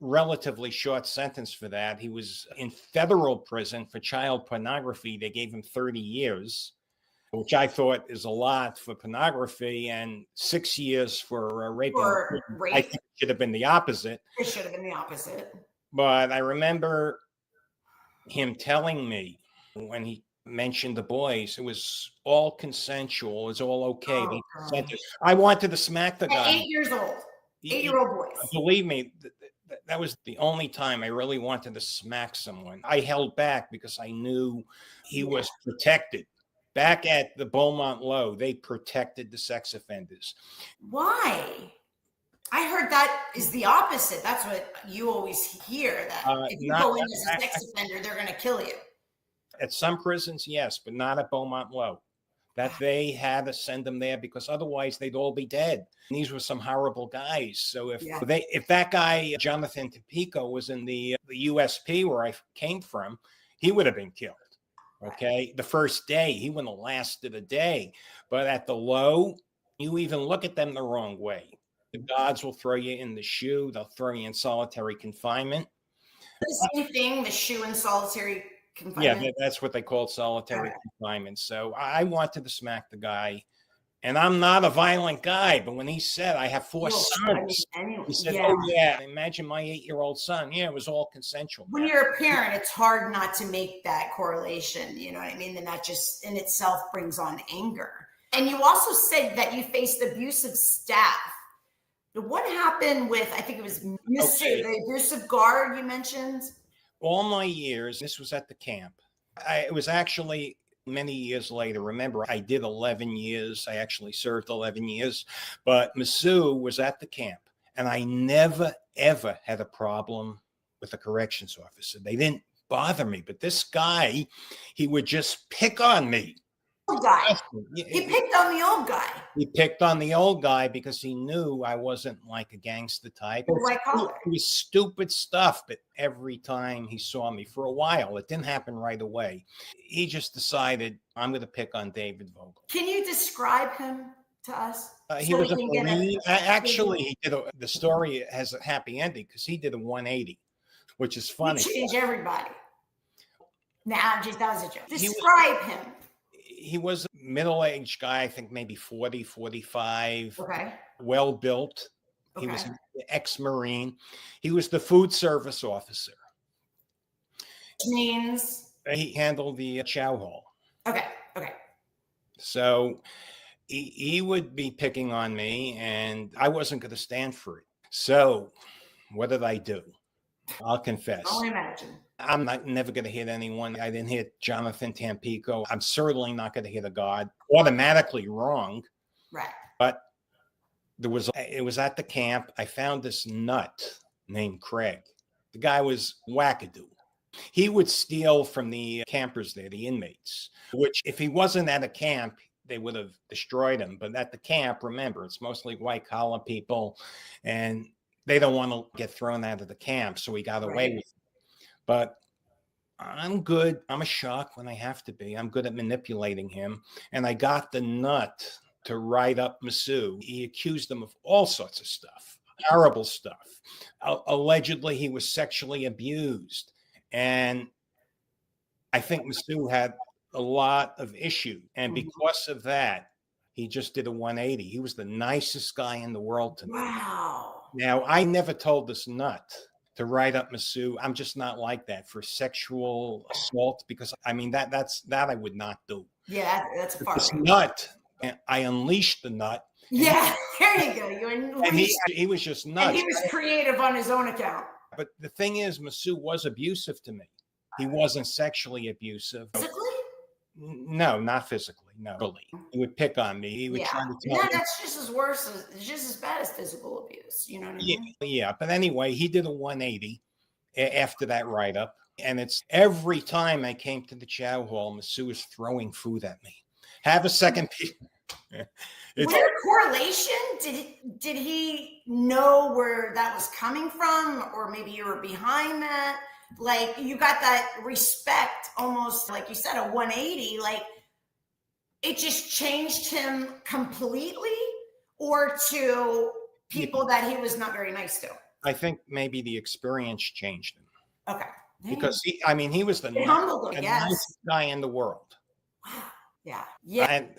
relatively short sentence for that. He was in federal prison for child pornography. They gave him 30 years, which I thought is a lot for pornography, and 6 years for rape. I think it should have been the opposite. It should have been the opposite. But I remember him telling me when he mentioned the boys, it was all consensual. It was all okay. They consented. I wanted to smack the guy. 8 years old. 8-year-old boys. Believe me, that was the only time I really wanted to smack someone. I held back because I knew he was protected. Back at the Beaumont Low, they protected the sex offenders. Why? I heard that is the opposite. That's what you always hear, that if you go in as a sex offender, they're going to kill you. At some prisons, yes, but not at Beaumont Low. That they had to send them there because otherwise they'd all be dead. And these were some horrible guys. So if that guy, Jonathan Tampico, was in the USP where I came from, he would have been killed. Okay. The first day, he wouldn't have lasted a day. But at the low, you even look at them the wrong way. The gods will throw you in the shoe. They'll throw you in solitary confinement. The same thing, the shoe in solitary confinement. Yeah, that's what they call solitary confinement. So I wanted to smack the guy. And I'm not a violent guy, but when he said, I have 4 sons, he said, oh, yeah, imagine my 8-year-old son. Yeah, it was all consensual. When you're a parent, it's hard not to make that correlation. You know what I mean? And that just in itself brings on anger. And you also said that you faced abusive staff. What happened with, I think it was the abusive guard you mentioned? All my years, this was at the camp. It was actually many years later. Remember, I did 11 years. I actually served 11 years. But Masu was at the camp, and I never, ever had a problem with a corrections officer. They didn't bother me. But this guy, he would just pick on me. He picked on the old guy. He picked on the old guy because he knew I wasn't like a gangster type. It was stupid stuff, but every time he saw me for a while, it didn't happen right away. He just decided, I'm going to pick on David Vogel. Can you describe him to us? He was a Marine. Actually, the story has a happy ending because he did a 180, which is funny. He changed everybody. Nah, that was a joke. Describe him. He was a middle-aged guy, I think maybe 40, 45, well-built. He was an ex-Marine. He was the food service officer. Which means? He handled the chow hall. Okay. So he would be picking on me, and I wasn't going to stand for it. So what did I do? I'll confess. I'll imagine. I'm never going to hit anyone. I didn't hit Jonathan Tampico. I'm certainly not going to hit a god. Automatically wrong. Right. But it was at the camp. I found this nut named Craig. The guy was wackadoo. He would steal from the campers there, the inmates, which if he wasn't at a camp, they would have destroyed him. But at the camp, remember, it's mostly white collar people, and they don't want to get thrown out of the camp, so he got away with it. But I'm good. I'm a shock when I have to be. I'm good at manipulating him. And I got the nut to write up Masu. He accused him of all sorts of stuff, horrible stuff. Allegedly, he was sexually abused. And I think Masu had a lot of issues. And because of that, he just did a 180. He was the nicest guy in the world to me. Wow. Now, I never told this nut to write up Masu. I'm just not like that for sexual assault, because I mean that I would not do. Yeah, that's a far This range. nut, I unleashed the nut. Yeah, there you go. You unleashed. And he was just nuts. And he was creative on his own account. But the thing is, Masu was abusive to me. He wasn't sexually abusive. Physically? No, not physically. No, really. He would pick on me. He would try to tell me. That's just as worse. It's just as bad as physical abuse. You know what I mean? Yeah. But anyway, he did a 180 after that write-up. And it's every time I came to the chow hall, Masu was throwing food at me. Have a second piece. Was there a correlation? Did he know where that was coming from? Or maybe you were behind that? Like, you got that respect, almost like you said, a 180. Like, it just changed him completely, or to people that he was not very nice to? I think maybe the experience changed him. Okay. Because he was the nicest guy in the world. Wow. Yeah. And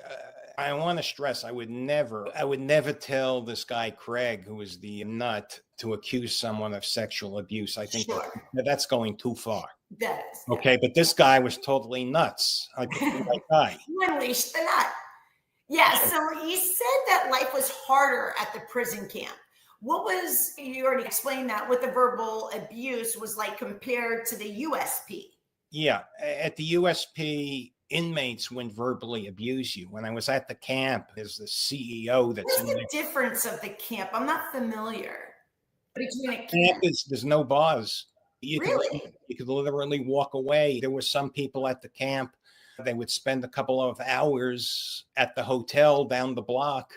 I want to stress, I would never tell this guy Craig, who was the nut, to accuse someone of sexual abuse. I think that's going too far. That is. Okay, but this guy was totally nuts. Like the right guy. You unleashed the nut. Yeah. So he said that life was harder at the prison camp. You already explained that, what the verbal abuse was like compared to the USP. Yeah, at the USP, inmates wouldn't verbally abuse you. When I was at the camp, there's the CEO that's What's the difference of the camp? I'm not familiar. Between a camp, there's no bars. You could literally walk away. There were some people at the camp, they would spend a couple of hours at the hotel down the block.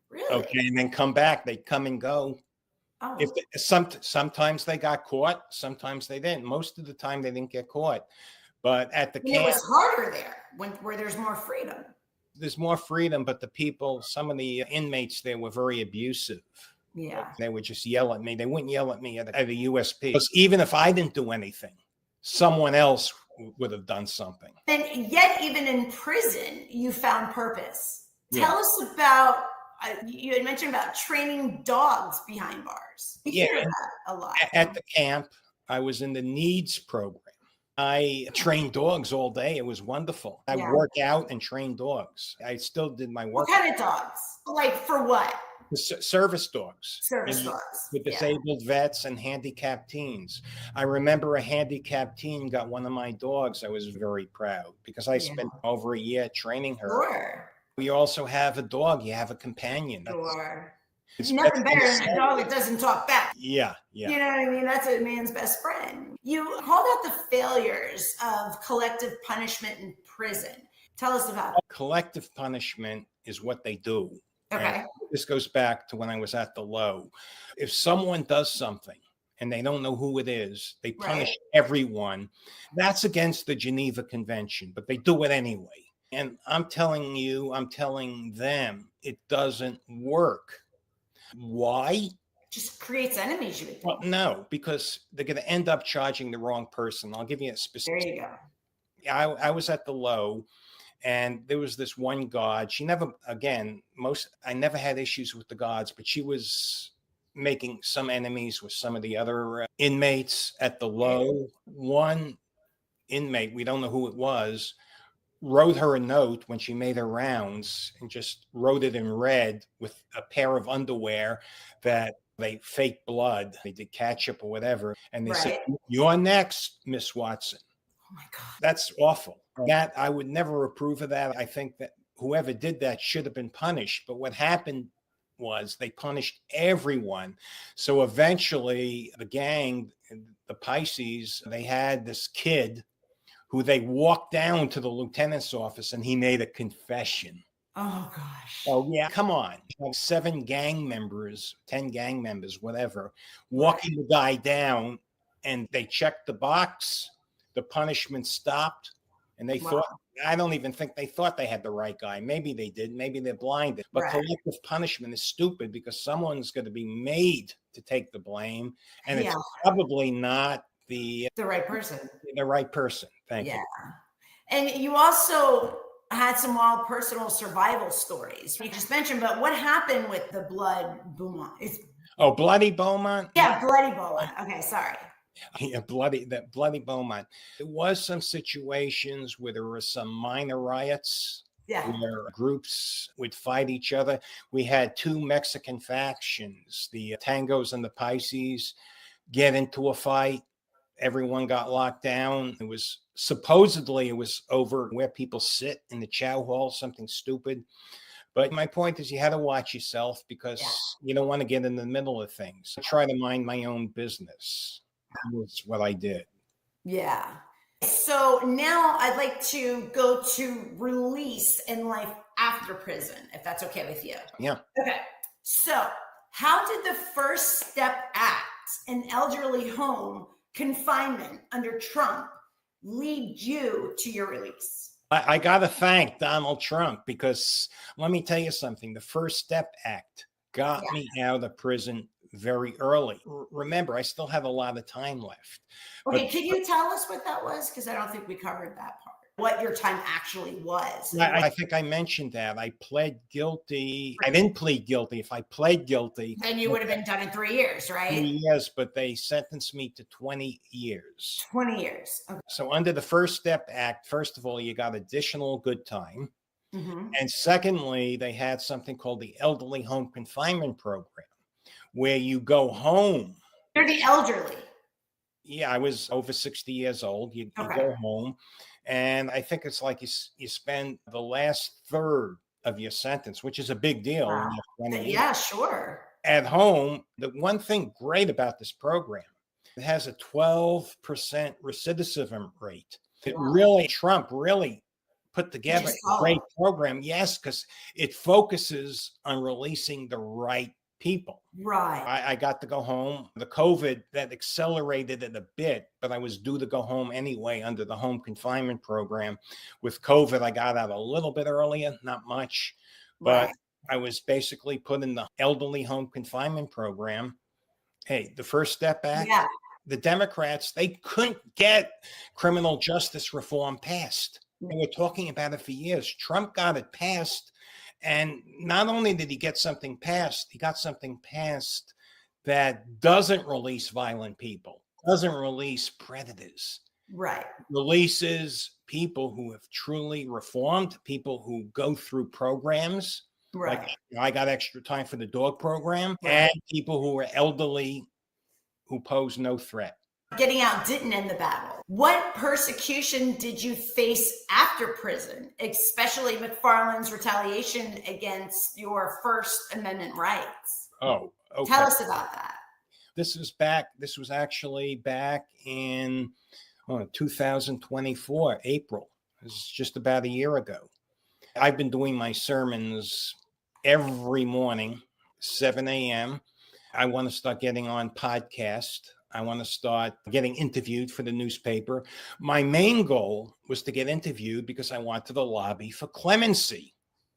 Really? Okay, and then come back. They'd come and go. Oh. Sometimes they got caught, sometimes they didn't. Most of the time they didn't get caught. But at the camp, it was harder there where there's more freedom. There's more freedom, but some of the inmates there were very abusive. Yeah. They would just yell at me. They wouldn't yell at me at a USP. Because even if I didn't do anything, someone else would have done something. And yet, even in prison, you found purpose. Tell us about, you had mentioned about training dogs behind bars. We hear that a lot. At the camp, I was in the needs program. I trained dogs all day. It was wonderful. I work out and train dogs. I still did my work. What kind of dogs? Like, for what? Service dogs. Service dogs. With disabled vets and handicapped teens. I remember a handicapped teen got one of my dogs. I was very proud because I spent over a year training her. Sure. We also have a dog. You have a companion. Sure. It's nothing better than a dog that doesn't talk back. Yeah. You know what I mean? That's a man's best friend. You called out the failures of collective punishment in prison. Tell us about it. Collective punishment is what they do. Okay. And this goes back to when I was at the low. If someone does something and they don't know who it is, they punish everyone. That's against the Geneva Convention, but they do it anyway. And I'm telling them, it doesn't work. Why? Just creates enemies, you would think. Well, no, because they're going to end up charging the wrong person. I'll give you a specific. There you go. I was at the low, and there was this one guard. She never, I never had issues with the guards, but she was making some enemies with some of the other inmates at the low. One inmate, we don't know who it was, wrote her a note when she made her rounds and just wrote it in red with a pair of underwear that they faked blood. They did ketchup or whatever. And they said, "You're next, Miss Watson." Oh my God. That's awful. That I would never approve of that. I think that whoever did that should have been punished. But what happened was they punished everyone. So eventually the gang, the Pisces, they had this kid who they walked down to the lieutenant's office and he made a confession. Oh gosh. Oh, yeah. Come on. Like 7 gang members, 10 gang members, whatever, Right. walking the guy down, and they checked the box. The punishment stopped. And they Wow. thought, I don't even think they thought they had the right guy. Maybe they did. Maybe they're blinded. But Right. collective punishment is stupid because someone's going to be made to take the blame. And Yeah. it's probably not the right person. right person. Thank Yeah. you. And you also had some wild personal survival stories. You just mentioned, but what happened with the blood Beaumont? Oh, Bloody Beaumont? Yeah, Bloody Beaumont. Okay, sorry. Yeah, bloody Beaumont. There was some situations where there were some minor riots. Yeah. Where groups would fight each other. We had 2 Mexican factions, the Tangos and the Pisces, get into a fight. Everyone got locked down. It was over where people sit in the chow hall, something stupid. But my point is, you had to watch yourself because you don't want to get in the middle of things. I try to mind my own business. That's what I did. Yeah. So now I'd like to go to release and life after prison, if that's okay with you. Yeah. Okay. So how did the First Step Act, an elderly home confinement under Trump, lead you to your release? I got to thank Donald Trump because let me tell you something. The First Step Act got me out of prison very early. Remember, I still have a lot of time left. Okay, can you tell us what that was? Because I don't think we covered that part. What your time actually was. I think I mentioned that. I pled guilty. I didn't plead guilty. If I pled guilty, then you would have been done in 3 years, right? 3 years, but they sentenced me to 20 years. 20 years. Okay. So under the First Step Act, first of all, you got additional good time. Mm-hmm. And secondly, they had something called the Elderly Home Confinement Program, where you go home. You're the elderly. Yeah, I was over 60 years old. You go home. And I think it's like you spend the last third of your sentence, which is a big deal. Wow. Yeah, sure. At home, the one thing great about this program, it has a 12% recidivism rate. Trump really put together a great program. Yes, because it focuses on releasing the right people. Right. I got to go home. The COVID, that accelerated it a bit, but I was due to go home anyway under the home confinement program. With COVID, I got out a little bit earlier, not much, but I was basically put in the elderly home confinement program. Hey, the First Step Act, the Democrats, they couldn't get criminal justice reform passed. They were talking about it for years. Trump got it passed. And not only did he get something passed, he got something passed that doesn't release violent people, doesn't release predators. Right. Releases people who have truly reformed, people who go through programs. Right. Like I got extra time for the dog program, and people who are elderly who pose no threat. Getting out didn't end the battle. What persecution did you face after prison, especially McFarland's retaliation against your First Amendment rights? Oh, okay. Tell us about that. This was actually back in 2024, April. This is just about a year ago. I've been doing my sermons every morning, 7 a.m. I want to start getting on podcast. I want to start getting interviewed for the newspaper. My main goal was to get interviewed because I wanted to lobby for clemency.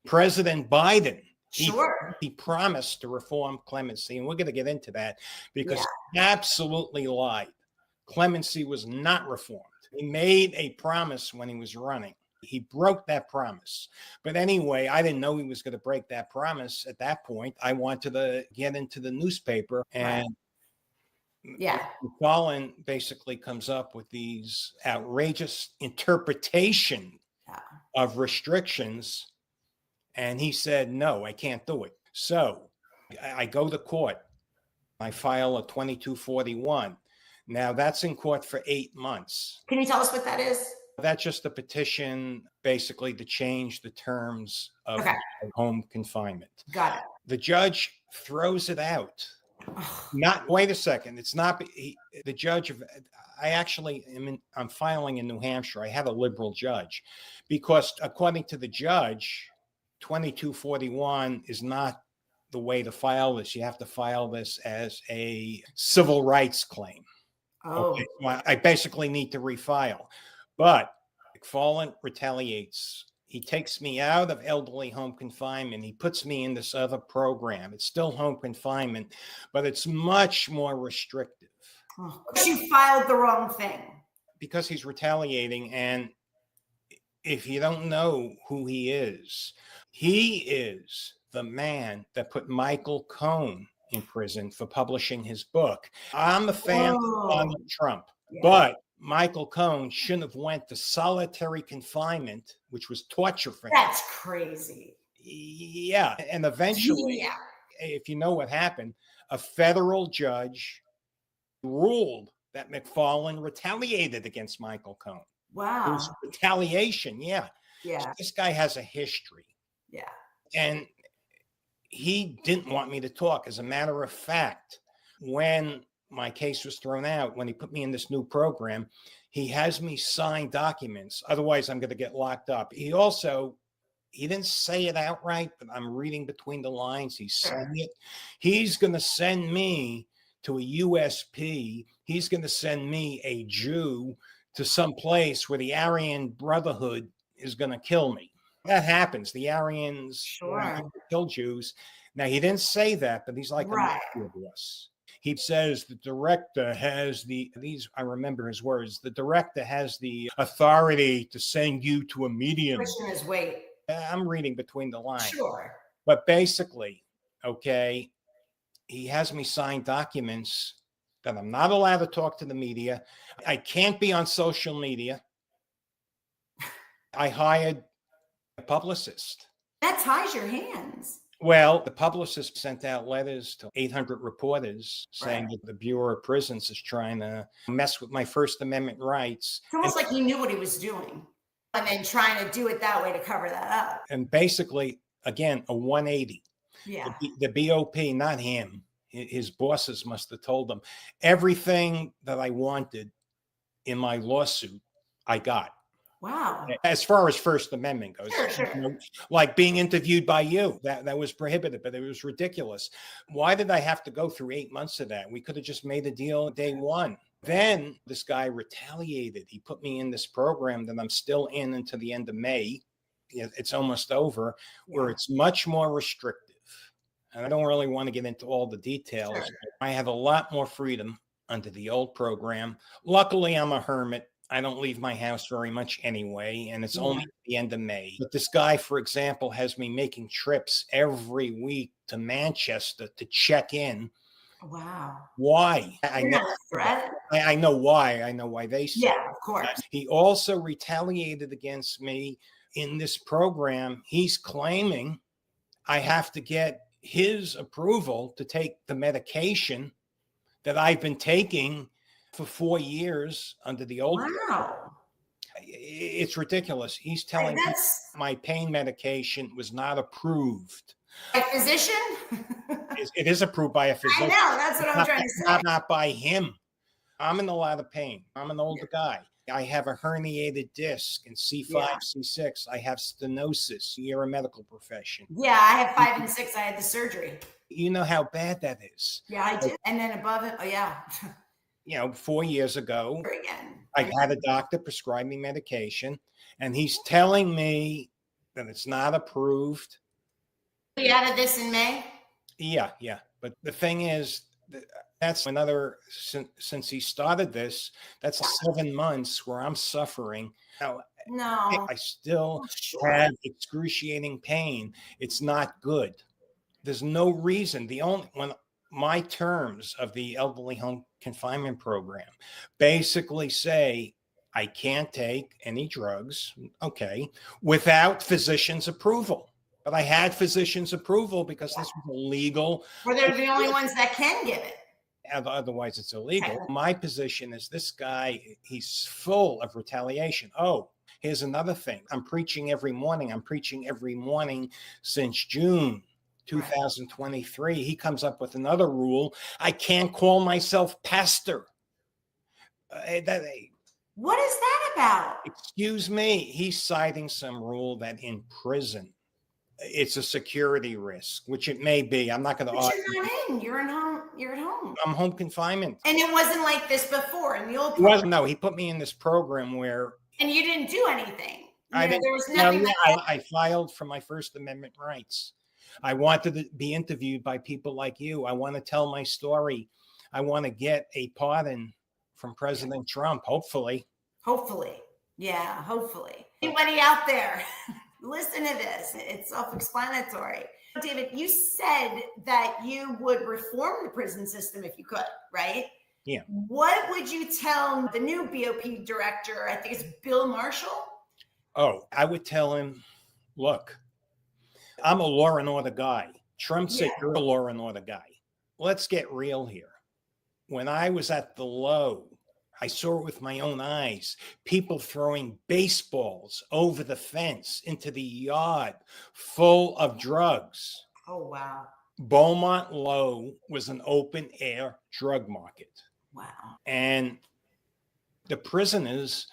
President Biden, he promised to reform clemency, and we're going to get into that because he absolutely lied. Clemency was not reformed. He made a promise when he was running. He broke that promise. But anyway, I didn't know he was going to break that promise at that point. I wanted to get into the newspaper, and McFarland basically comes up with these outrageous interpretation of restrictions. And he said, no, I can't do it. So I go to court. I file a 2241. Now that's in court for 8 months. Can you tell us what that is? That's just a petition basically to change the terms of home confinement. Got it. The judge throws it out. Wait a second. It's not the judge of. I'm filing in New Hampshire. I had a liberal judge because according to the judge, 2241 is not the way to file this. You have to file this as a civil rights claim. Oh, Okay, well, I basically need to refile. But McFarland retaliates. He takes me out of elderly home confinement. He puts me in this other program. It's still home confinement, but it's much more restrictive. oh. You filed the wrong thing. Because he's retaliating. And if you don't know who he is the man that put Michael Cohen in prison for publishing his book. I'm a fan of Donald Trump, but Michael Cohen shouldn't have went to solitary confinement, which was torture for him. That's crazy. Yeah. And eventually, if you know what happened, a federal judge ruled that McFarland retaliated against Michael Cohen. Wow. It was retaliation. Yeah. Yeah. So this guy has a history. Yeah. And he didn't want me to talk. As a matter of fact, when my case was thrown out, when he put me in this new program, he has me sign documents. Otherwise, I'm going to get locked up. He didn't say it outright, but I'm reading between the lines. He's saying it. He's going to send me to a USP. He's going to send me, a Jew, to some place where the Aryan Brotherhood is going to kill me. That happens. The Aryans kill Jews. Now, he didn't say that, but he's like a nephew of us. He says the director has I remember his words, the director has the authority to send you to a medium. Pushing his weight. I'm reading between the lines. Sure. But basically, okay, he has me sign documents that I'm not allowed to talk to the media. I can't be on social media. I hired a publicist. That ties your hands. Well, the publicist sent out letters to 800 reporters saying that the Bureau of Prisons is trying to mess with my First Amendment rights. It's almost like he knew what he was doing and then trying to do it that way to cover that up. And basically, again, a 180. Yeah. The BOP, not him. His bosses must have told him everything that I wanted in my lawsuit, I got. Wow. As far as First Amendment goes, sure. You know, like being interviewed by you, that was prohibited, but it was ridiculous. Why did I have to go through 8 months of that? We could have just made a deal day one. Then this guy retaliated. He put me in this program that I'm still in until the end of May. It's almost over, where it's much more restrictive. And I don't really want to get into all the details. Sure. I have a lot more freedom under the old program. Luckily, I'm a hermit. I don't leave my house very much anyway, and it's only the end of May. But this guy, for example, has me making trips every week to Manchester to check in. Wow. Why? I know why. I know why they say. Yeah, of course. He also retaliated against me in this program. He's claiming I have to get his approval to take the medication that I've been taking for 4 years under the old. Wow. It's ridiculous. He's telling me my pain medication was not approved. A physician? It is approved by a physician. I know, that's what I'm trying to say. Not by him. I'm in a lot of pain. I'm an older guy. I have a herniated disc in C5, C6. I have stenosis. You're a medical profession. Yeah, I have 5 and 6. I had the surgery. You know how bad that is. Yeah, I did. And then above it, 4 years ago, again, I had a doctor prescribe me medication, and he's telling me that it's not approved. You added this in May? Yeah. But the thing is, that's another, since he started this, that's 7 months where I'm suffering. Now, no, I still have excruciating pain. It's not good. There's no reason. When my terms of the elderly home confinement program basically say I can't take any drugs, without physician's approval. But I had physician's approval because this was illegal. Well, they're the only ones that can give it. Otherwise, it's illegal. My position is this guy, he's full of retaliation. Oh, here's another thing. I'm preaching every morning since June 2023. He comes up with another rule. I can't call myself pastor. What is that about? Excuse me. He's citing some rule that in prison, it's a security risk, which it may be. I'm not going to But argue. you're not in. You're at home. You're at home. I'm home confinement. And it wasn't like this before in the old Well, program. no, he put me in this program where And you didn't do anything. I didn't. There was No, nothing. yeah, I filed for my First Amendment rights. I wanted to be interviewed by people like you. I want to tell my story. I want to get a pardon from President Trump, hopefully. Hopefully. Yeah, hopefully. Anybody out there, listen to this. It's self-explanatory. David, you said that you would reform the prison system if you could, right? Yeah. What would you tell the new BOP director? I think it's Bill Marshall. Oh, I would tell him, look, I'm a law and order guy. Trump said you're a law and order guy. Let's get real here. When I was at the low, I saw it with my own eyes. People throwing baseballs over the fence into the yard full of drugs. Oh, wow. Beaumont Low was an open air drug market. Wow. And the prisoners,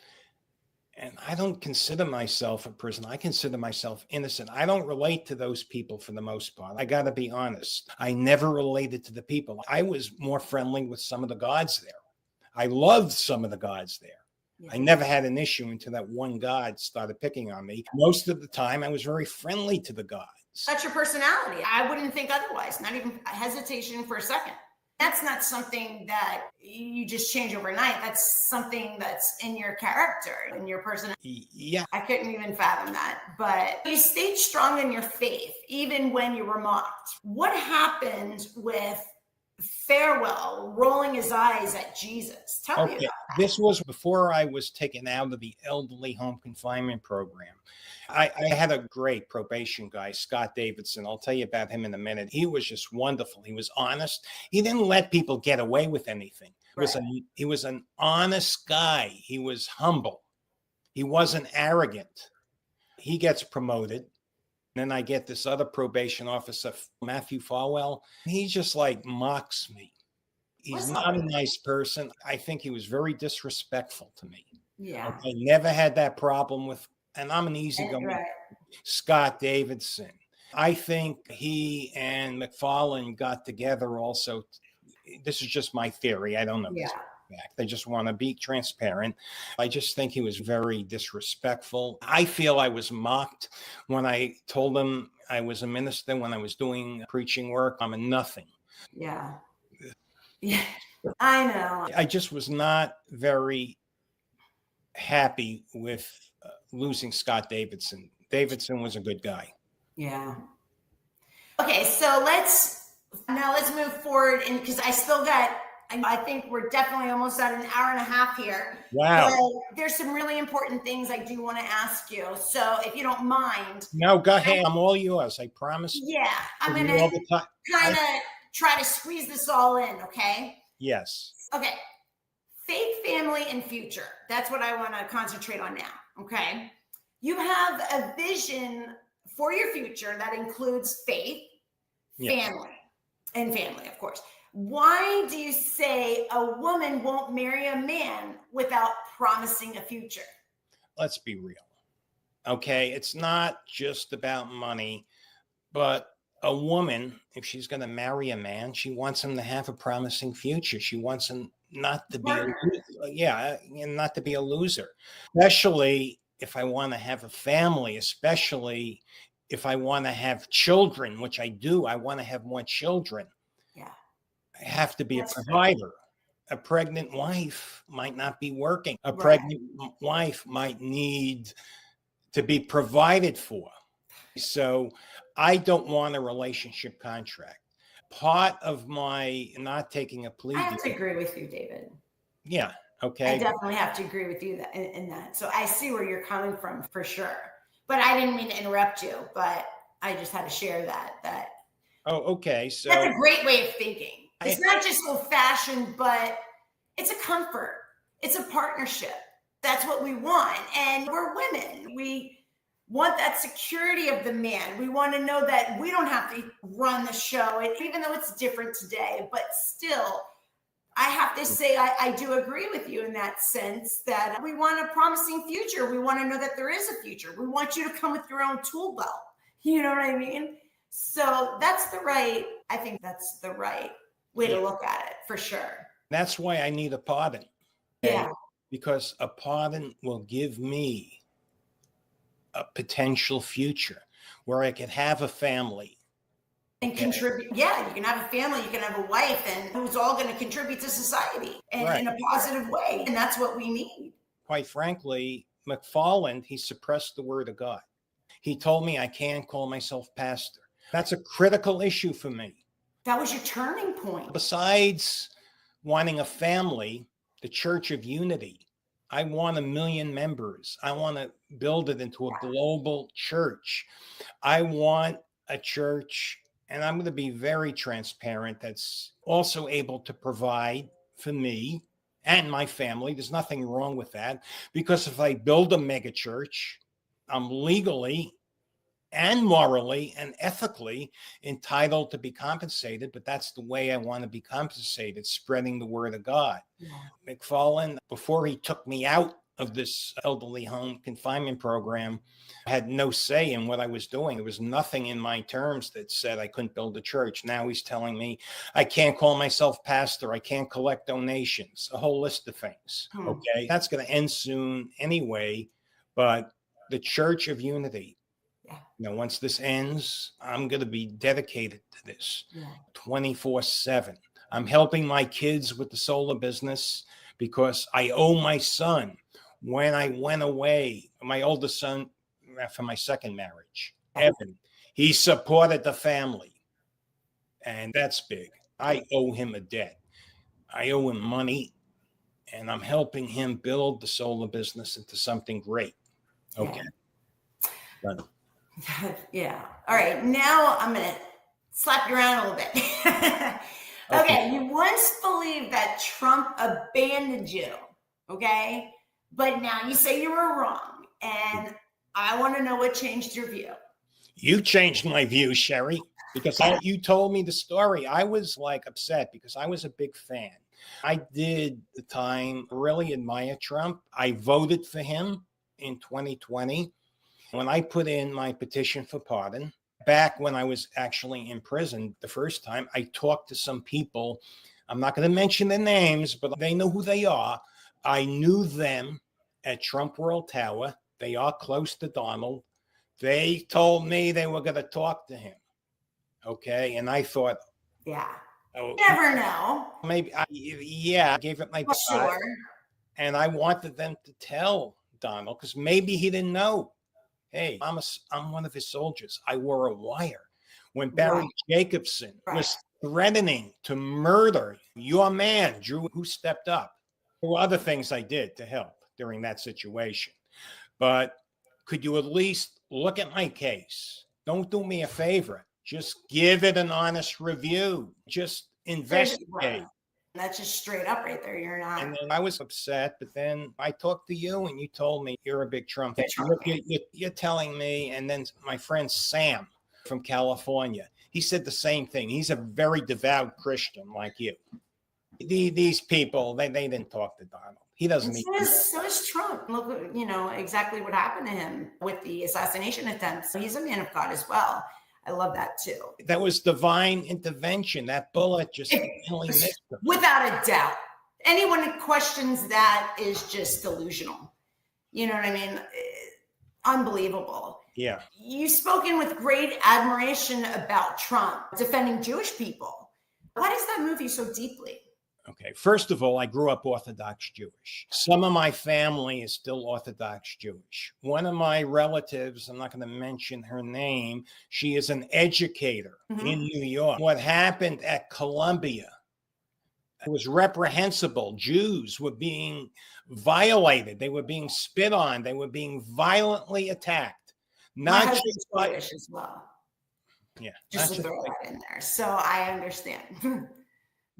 and I don't consider myself a prisoner. I consider myself innocent. I don't relate to those people for the most part. I got to be honest. I never related to the people. I was more friendly with some of the guards there. I loved some of the guards there. Yeah. I never had an issue until that one guard started picking on me. Most of the time, I was very friendly to the guards. That's your personality. I wouldn't think otherwise. Not even hesitation for a second. That's not something that you just change overnight. That's something that's in your character, in your personality. Yeah. I couldn't even fathom that. But you stayed strong in your faith, even when you were mocked. What happened with Farewell rolling his eyes at Jesus? Tell me about that. This was before I was taken out of the elderly home confinement program. I had a great probation guy, Scott Davidson. I'll tell you about him in a minute. He was just wonderful. He was honest. He didn't let people get away with anything. He was an honest guy. He was humble. He wasn't arrogant. He gets promoted. Then I get this other probation officer, Matthew Farwell. He just like mocks me. He's not a nice person. I think he was very disrespectful to me. Yeah. I never had that problem with, and I'm an easygoing Scott Davidson. I think he and McFarlane got together also. This is just my theory. I don't know. Yeah. They just want to be transparent. I just think he was very disrespectful. I feel I was mocked when I told him I was a minister, when I was doing preaching work. I'm a nothing. Yeah. Yeah, I know. I just was not very happy with losing Scott Davidson. Davidson was a good guy. Yeah. Okay, so let's move forward, and because I think we're definitely almost at an hour and a half here. Wow. But there's some really important things I do want to ask you. So if you don't mind. No, go ahead. I'm all yours. I promise. Yeah. I'm going to kind of try to squeeze this all in. Okay. Yes. Okay. Faith, family, and future. That's what I want to concentrate on now. Okay. You have a vision for your future that includes faith, family, and family, of course. Why do you say a woman won't marry a man without promising a future? Let's be real. Okay. It's not just about money, but a woman, if she's going to marry a man, she wants him to have a promising future. She wants him not to be, not to be a loser, especially if I want to have a family, especially if I want to have children, which I do. I want to have more children. Yeah. I have to be a provider. A pregnant wife might not be working. A pregnant wife might need to be provided for. So I don't want a relationship contract. Part of my not taking a plea. I have to agree with you, David. Yeah. Okay. I definitely have to agree with you in that. So I see where you're coming from for sure. But I didn't mean to interrupt you, but I just had to share that. Oh, okay. So that's a great way of thinking. It's not just old fashioned, but it's a comfort. It's a partnership. That's what we want. And we're women. We want that security of the man. We want to know that we don't have to run the show, and even though it's different today, but still, I have to say I do agree with you in that sense that we want a promising future. We want to know that there is a future. We want you to come with your own tool belt. You know what I mean? So I think that's the right way to look at it for sure. That's why I need a pardon. Yeah. Because a pardon will give me a potential future where I could have a family. And contribute. Yeah, you can have a family, you can have a wife, and who's all going to contribute to society in a positive way. And that's what we need. Quite frankly, McFarland, he suppressed the word of God. He told me I can't call myself pastor. That's a critical issue for me. That was your turning point. Besides wanting a family, the Church of Unity, I want 1 million members. I want to build it into a global church. I want a church, and I'm going to be very transparent, that's also able to provide for me and my family. There's nothing wrong with that, because if I build a mega church, I'm legally and morally and ethically entitled to be compensated, but that's the way I want to be compensated, spreading the word of God. Yeah. McFarland, before he took me out of this elderly home confinement program, had no say in what I was doing. There was nothing in my terms that said I couldn't build a church. Now he's telling me I can't call myself pastor. I can't collect donations, a whole list of things. Okay. That's going to end soon anyway, but the Church of Unity, once this ends, I'm going to be dedicated to this 24/7. I'm helping my kids with the solar business because I owe my son. When I went away, my oldest son, for my second marriage, Evan, he supported the family. And that's big. I owe him a debt. I owe him money, and I'm helping him build the solar business into something great. Okay. Done. Yeah. All right. Now I'm going to slap you around a little bit. Okay. You once believed that Trump abandoned you. Okay. But now you say you were wrong. And I want to know what changed your view. You changed my view, Sherry, because you told me the story. I was like upset because I was a big fan. I did at the time really admire Trump. I voted for him in 2020. When I put in my petition for pardon, back when I was actually in prison the first time, I talked to some people. I'm not going to mention their names, but they know who they are. I knew them at Trump World Tower. They are close to Donald. They told me they were going to talk to him. Okay. And I thought, you never know. Maybe, I gave it my best. Sure. And I wanted them to tell Donald, because maybe he didn't know. Hey, I'm one of his soldiers. I wore a wire. When Barry Jacobson was threatening to murder your man, Drew, who stepped up. There were other things I did to help during that situation. But could you at least look at my case? Don't do me a favor. Just give it an honest review. Just investigate. That's just straight up right there. You're not. And then I was upset, but then I talked to you and you told me you're a big Trump fan. You're telling me, and then my friend Sam from California, he said the same thing. He's a very devout Christian like you. These people, they didn't talk to Donald. He doesn't need to. So is Trump. Look, exactly what happened to him with the assassination attempts. He's a man of God as well. I love that too. That was divine intervention. That bullet just only missed him. Without a doubt. Anyone who questions that is just delusional. You know what I mean? Unbelievable. Yeah. You've spoken with great admiration about Trump defending Jewish people. Why does that move you so deeply? Okay. First of all, I grew up Orthodox Jewish. Some of my family is still Orthodox Jewish. One of my relatives, I'm not going to mention her name, she is an educator in New York. What happened at Columbia was reprehensible. Jews were being violated. They were being spit on. They were being violently attacked. Not just by Jewish as well. Yeah. Just to throw that in there. So I understand.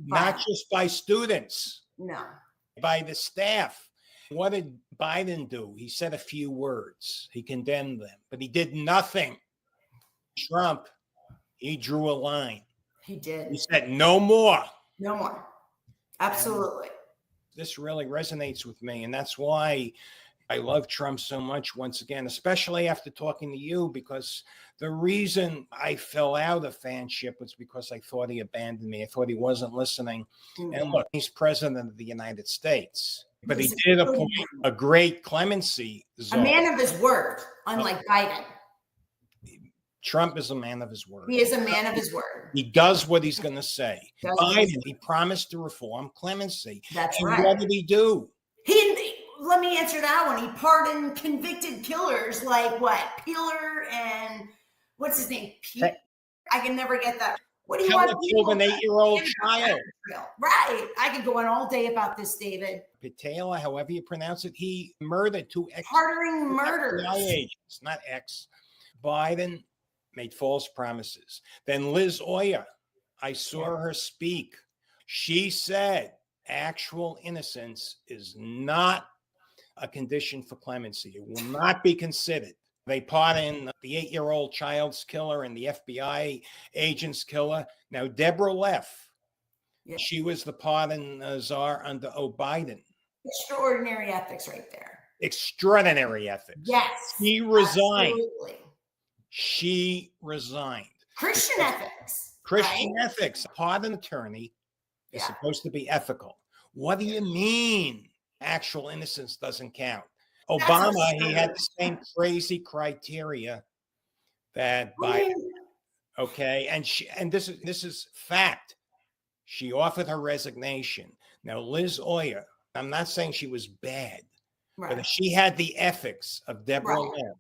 Not just by students. No. By the staff. What did Biden do? He said a few words. He condemned them, but he did nothing. Trump, he drew a line. He did. He said, no more. No more. Absolutely. And this really resonates with me. And that's why I love Trump so much once again, especially after talking to you, because the reason I fell out of fanship was because I thought he abandoned me. I thought he wasn't listening. And look, he's president of the United States, but he did appoint a great clemency czar. A man of his word, unlike Biden. Trump is a man of his word. He is a man of his word. He does what he's going to say. Biden, he promised to reform clemency. That's and right. What did he do? Let me answer that one. He pardoned convicted killers like what? Peeler and what's his name? Pete? I can never get that. What do you want? Killed an 8-year-old child. Right. I could go on all day about this, David. Betrayal, however you pronounce it, he murdered 2 harboring murders. Agents, not ex. Biden made false promises. Then Liz Oya, I saw her speak. She said actual innocence is not a condition for clemency. It will not be considered. They pardon the 8-year-old child's killer and the FBI agent's killer. Now, Deborah Leff, she was the pardon czar under Biden. Extraordinary ethics right there. Extraordinary ethics. Yes. She resigned. Absolutely. She resigned. Christian ethics. Christian ethics. Pardon attorney is supposed to be ethical. What do you mean actual innocence doesn't count? Obama, he had the same crazy criteria that Biden. Okay, and this is fact. She offered her resignation. Now, Liz Oya, I'm not saying she was bad, but if she had the ethics of Deborah Leff,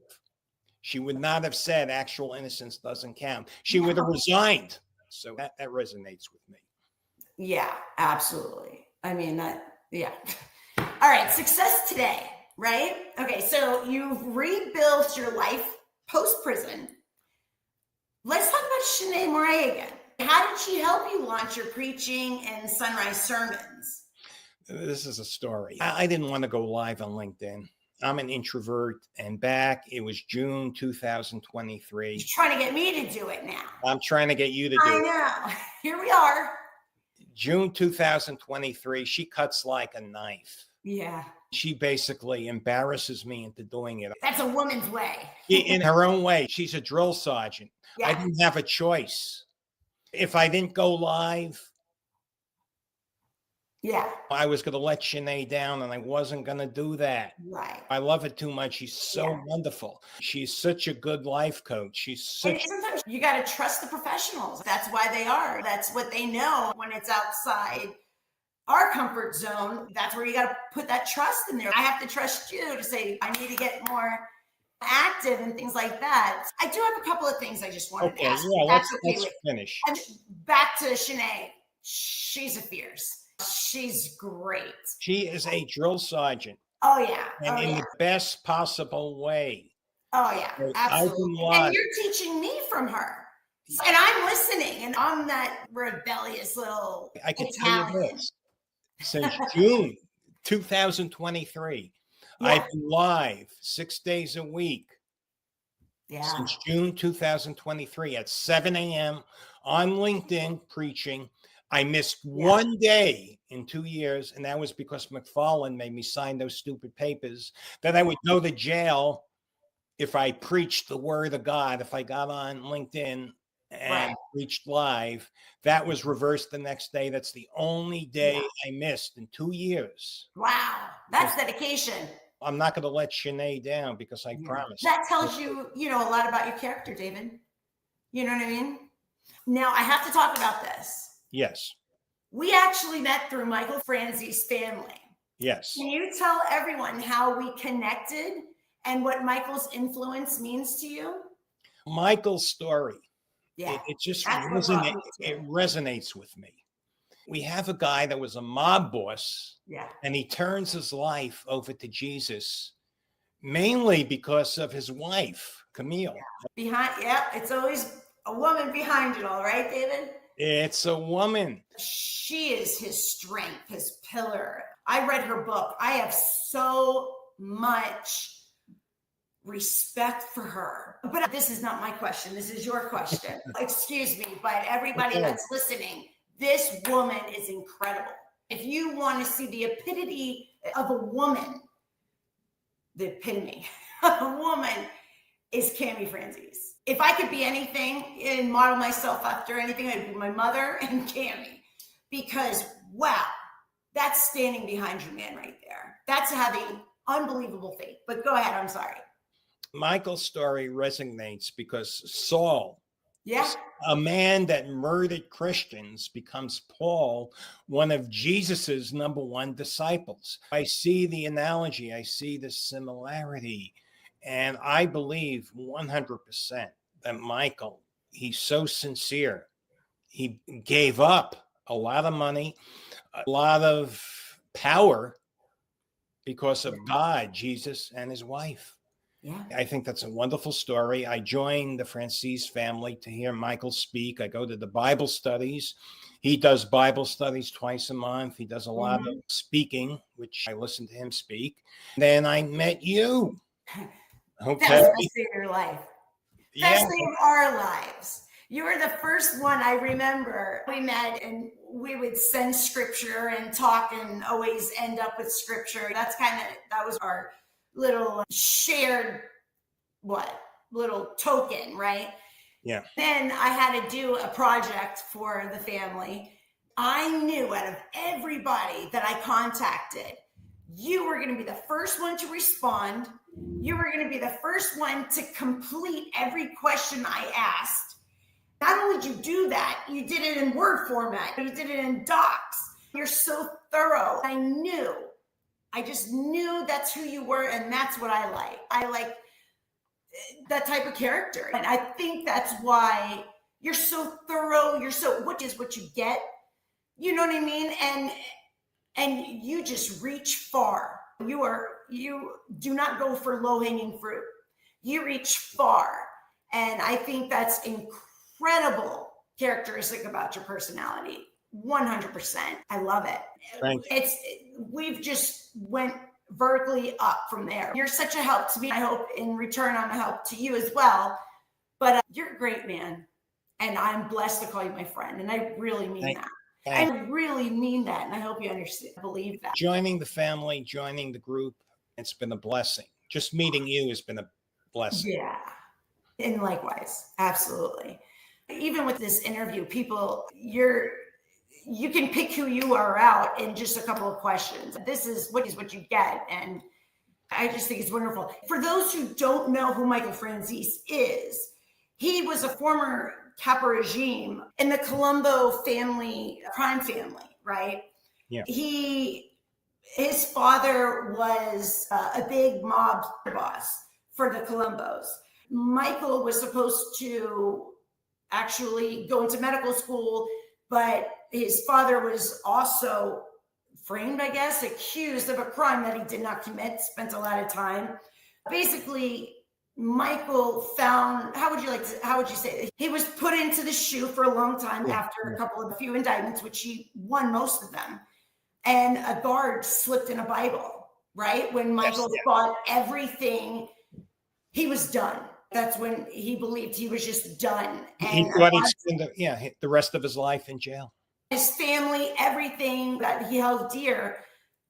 she would not have said actual innocence doesn't count. She would have resigned. So that resonates with me. Yeah, absolutely. I mean, yeah. All right, success today, right? Okay, so you've rebuilt your life post-prison. Let's talk about Shanae Moret again. How did she help you launch your preaching and sunrise sermons? This is a story. I didn't want to go live on LinkedIn. I'm an introvert, and back, it was June 2023. You're trying to get me to do it now. I'm trying to get you to do it. I know. Here we are. June 2023, she cuts like a knife. Yeah. She basically embarrasses me into doing it. That's a woman's way. In her own way. She's a drill sergeant. Yeah. I didn't have a choice. If I didn't go live, I was going to let Shanae down, and I wasn't going to do that. Right. I love her too much. She's so wonderful. She's such a good life coach. She's such. And sometimes you got to trust the professionals. That's why they are. That's what they know when it's outside our comfort zone. That's where you got to put that trust in there. I have to trust you to say, I need to get more active and things like that. I do have a couple of things I just wanted to ask. Yeah, let's finish. And back to Shanae. She's a fierce. She's great. She is a drill sergeant. Oh, yeah. And in the best possible way. Oh, yeah. Absolutely. And you're teaching me from her. And I'm listening. And I'm that rebellious little I can tell you this. Since June 2023, I've been live 6 days a week. Yeah. Since June 2023 at 7 a.m. on LinkedIn preaching. I missed 1 day in 2 years, and that was because McFarland made me sign those stupid papers that I would go to jail if I preached the word of God. If I got on LinkedIn and preached live, that was reversed the next day. That's the only day I missed in 2 years. Wow, that's dedication. I'm not going to let Shanae down because I promised. That tells you, a lot about your character, David. You know what I mean? Now, I have to talk about this. Yes. We actually met through Michael Franzese's family. Yes. Can you tell everyone how we connected and what Michael's influence means to you? Michael's story. Yeah. It just resonates with me. We have a guy that was a mob boss. Yeah. And he turns his life over to Jesus, mainly because of his wife, Camille. It's always a woman behind it all, right, David? It's a woman. She is his strength, his pillar. I read her book. I have so much respect for her. But this is not my question. This is your question. Excuse me, but everybody that's listening, this woman is incredible. If you want to see the epitome of a woman, the epitome of a woman is Cammie Franzese. If I could be anything and model myself after anything, I'd be my mother and Cammie. Because, wow, that's standing behind your man right there. That's having unbelievable faith. But go ahead, I'm sorry. Michael's story resonates because Saul, Yeah, a man that murdered Christians, becomes Paul, one of Jesus's number one disciples. I see the analogy, I see the similarity, and I believe 100% that Michael, he's so sincere. He gave up a lot of money, a lot of power because of God, Jesus, and his wife. yeah. I think that's a wonderful story. I joined the Franzese family to hear Michael speak. I go to the Bible studies. He does Bible studies twice a month. He does a lot of speaking, which I listen to him speak. Then I met you. Okay. That was the best day of your life. Yeah. Best day of our lives. You were the first one I remember. We met and we would send scripture and talk and always end up with scripture. That was our little shared, little token, right? Yeah. Then I had to do a project for the family. I knew out of everybody that I contacted, you were going to be the first one to respond. You were going to be the first one to complete every question I asked. Not only did you do that, you did it in Word format. You did it in docs. You're so thorough. I just knew that's who you were, and that's what I like. I like that type of character. And I think that's why you're so thorough. What is what you get? You know what I mean? And you just reach far. You do not go for low-hanging fruit. You reach far. And I think that's incredible characteristic about your personality. 100%. I love it. Thank you. We've just went vertically up from there. You're such a help to me. I hope in return I'm a help to you as well. But you're a great man. And I'm blessed to call you my friend. And I really mean that. I really mean that. And I hope you understand, believe that. Joining the family, joining the group, it's been a blessing. Just meeting you has been a blessing. Yeah. And likewise, absolutely. Even with this interview, you can pick who you are out in just a couple of questions. This is what you get. And I just think it's wonderful. For those who don't know who Michael Franzese is, he was a former Capo regime in the Colombo crime family, right? Yeah. His father was a big mob boss for the Colombos. Michael was supposed to actually go into medical school, but his father was also framed, I guess, accused of a crime that he did not commit, spent a lot of time. Basically, Michael found, how would you say it? He was put into the shoe for a long time after a few indictments, which he won most of them. And a guard slipped in a Bible, right? When Michael thought everything, he was done. That's when he believed he was just done. And he thought he'd spend the rest of his life in jail. His family, everything that he held dear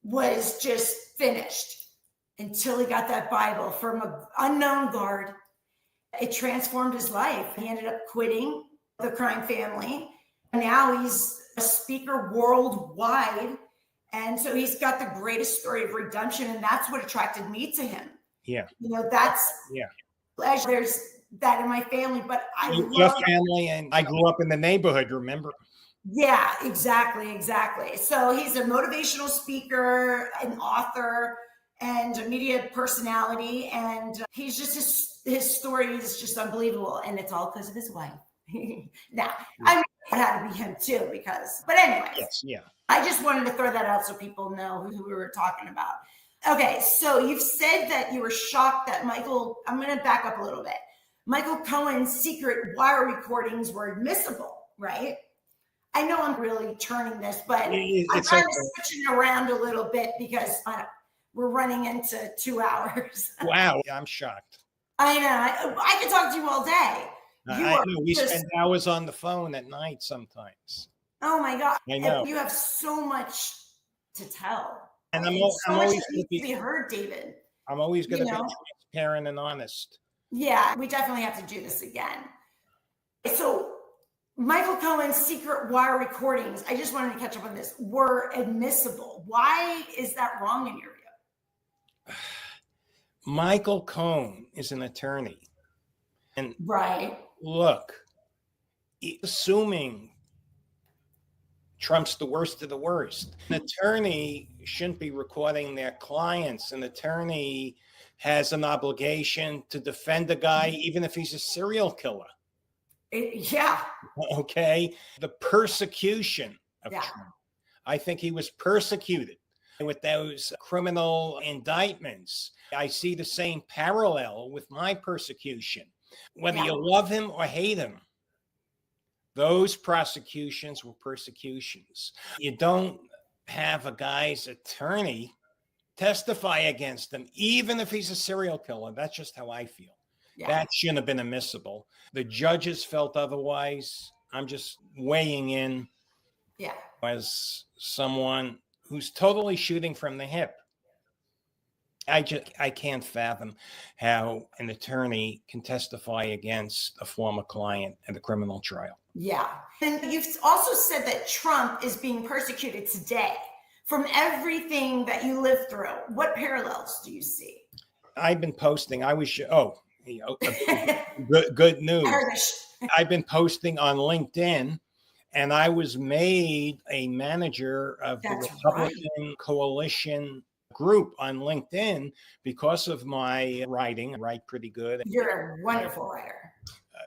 was just finished until he got that Bible from an unknown guard. It transformed his life. He ended up quitting the crime family. Now he's a speaker worldwide. And so he's got the greatest story of redemption. And that's what attracted me to him. Yeah. There's that in my family, but your family, and I grew up in the neighborhood, remember? Yeah, exactly. So he's a motivational speaker, an author, and a media personality. And he's just, his story is just unbelievable. And it's all because of his wife. Now, I mean, it had to be him too, but anyway. Yes, yeah. I just wanted to throw that out so people know who we were talking about. Okay, so you've said that you were shocked that I'm going to back up a little bit. Michael Cohen's secret wire recordings were admissible, right? I know I'm really turning this, but I'm kind of switching around a little bit because we're running into 2 hours. Wow, I'm shocked. I know. I could talk to you all day. I know. We spend hours on the phone at night sometimes. Oh my God. I know. You have so much to tell. And I'm always always to be heard, David. I'm always going You to be know? transparent and honest. Yeah, we definitely have to do this again. So Michael Cohen's secret wire recordings, I just wanted to catch up on this, were admissible. Why is that wrong in your view? Michael Cohen is an attorney. And Right. look, assuming Trump's the worst of the worst, an attorney shouldn't be recording their clients. An attorney has an obligation to defend a guy, even if he's a serial killer. Yeah. Okay. The persecution of Yeah. Trump. I think he was persecuted with those criminal indictments. I see the same parallel with my persecution. Whether you love him or hate him, those prosecutions were persecutions. You don't have a guy's attorney testify against him, even if he's a serial killer. That's just how I feel. Yeah. That shouldn't have been admissible. The judges felt otherwise. I'm just weighing in as someone who's totally shooting from the hip. I can't fathom how an attorney can testify against a former client in a criminal trial. Yeah. And you've also said that Trump is being persecuted today. From everything that you lived through, what parallels do you see? I've been posting. Good news. I've been posting on LinkedIn, and I was made a manager of the Republican coalition group on LinkedIn because of my writing. I write pretty good. You're a wonderful writer.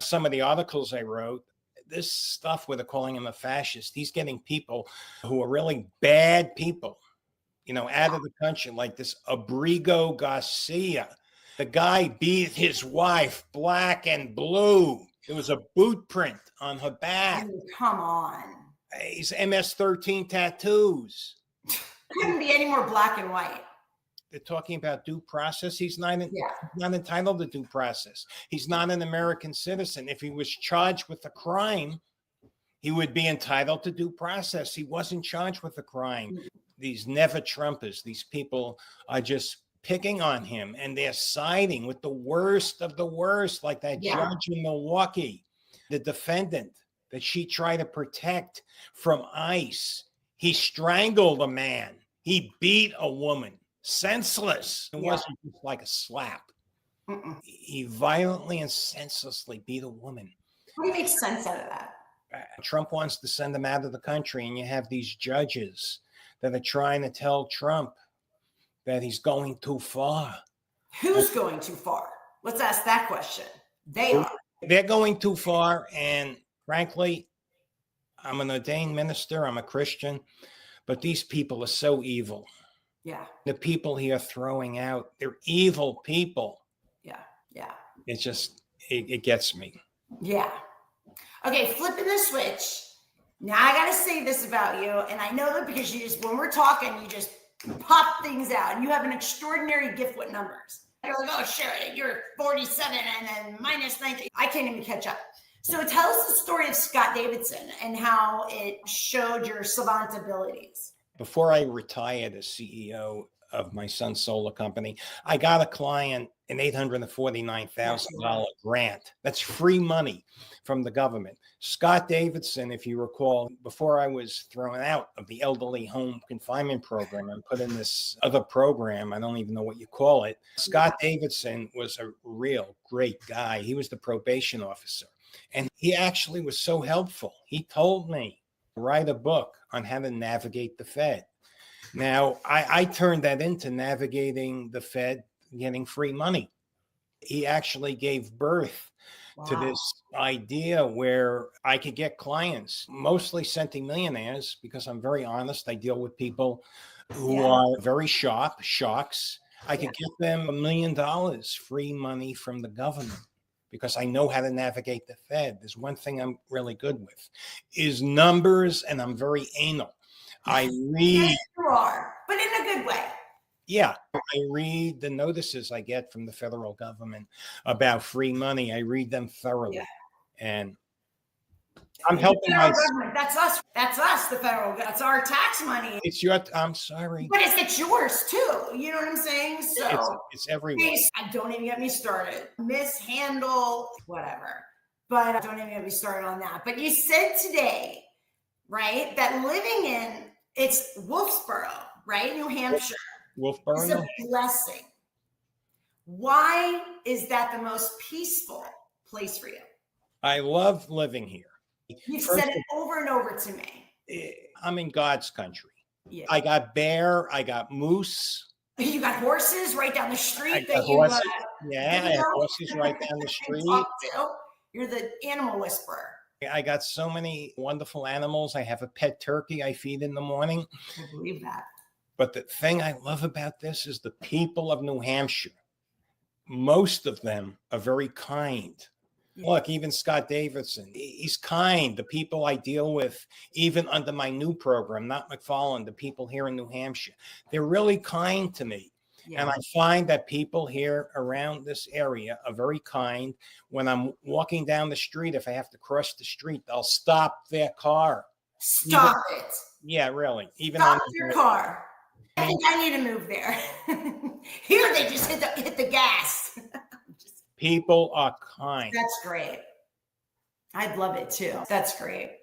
Some of the articles I wrote, this stuff where they're calling him a fascist, he's getting people who are really bad people, out of the country, like this Abrigo Garcia. The guy beat his wife black and blue. There was a boot print on her back. Oh, come on. He's MS-13 tattoos. Couldn't be any more black and white. They're talking about due process. He's not entitled to due process. He's not an American citizen. If he was charged with a crime, he would be entitled to due process. He wasn't charged with a crime. These never Trumpers, these people are just picking on him, and they're siding with the worst of the worst, like that judge in Milwaukee, the defendant that she tried to protect from ICE. He strangled a man. He beat a woman. Senseless. It wasn't just like a slap. He violently and senselessly beat a woman. How do you make sense out of that? Trump wants to send him out of the country, and you have these judges that are trying to tell Trump that he's going too far. Who's going too far? Let's ask that question. They are. They're going too far, and frankly, I'm an ordained minister. I'm a Christian, but these people are so evil. Yeah. The people he are throwing out, they're evil people. Yeah. Yeah. It's just, it gets me. Yeah. Okay, flipping the switch. Now I got to say this about you, and I know that because when we're talking, you just pop things out, and you have an extraordinary gift with numbers. You're like, oh, Sheri, you're 47 and then minus 19. I can't even catch up. So tell us the story of Scott Davidson and how it showed your savant abilities. Before I retired as CEO of my son's solar company, I got a client an $849,000 grant. That's free money from the government. Scott Davidson, if you recall, before I was thrown out of the elderly home confinement program and put in this other program, I don't even know what you call it. Scott Davidson was a real great guy. He was the probation officer, and he actually was so helpful. He told me to write a book on how to navigate the Fed. Now, I turned that into navigating the Fed, getting free money. He actually gave birth to this idea where I could get clients, mostly centimillionaires, because I'm very honest. I deal with people who are very sharks. I could get them $1 million free money from the government because I know how to navigate the Fed. There's one thing I'm really good with is numbers, and I'm very anal. I read. Yes, you are, but in a good way. Yeah, I read the notices I get from the federal government about free money. I read them thoroughly. And I'm helping federal myself. government. That's us. That's us, the federal. That's our tax money. It's your, I'm sorry. But it's yours too. You know what I'm saying? So it's everywhere. Don't even get me started. Mishandle, whatever. But don't even get me started on that. But you said today, right, that living in, it's Wolfsboro, right? New Hampshire. Wolfboro. Is a blessing. Why is that the most peaceful place for you? I love living here. You've said it over and over to me. I'm in God's country. Yeah. I got bear. I got moose. You got horses right down the street. I have horses right down the street. You're the animal whisperer. I got so many wonderful animals. I have a pet turkey I feed in the morning. I believe that. But the thing I love about this is the people of New Hampshire. Most of them are very kind. Yeah. Look, even Scott Davidson, he's kind. The people I deal with, even under my new program, not McFarland, the people here in New Hampshire, they're really kind to me. Yeah. And I find that people here around this area are very kind. When I'm walking down the street, if I have to cross the street, they'll stop their car. Stop it. Yeah, really. Even stop your car. I think I need to move there. Here they just hit the gas. People are kind. That's great. I'd love it too. That's great.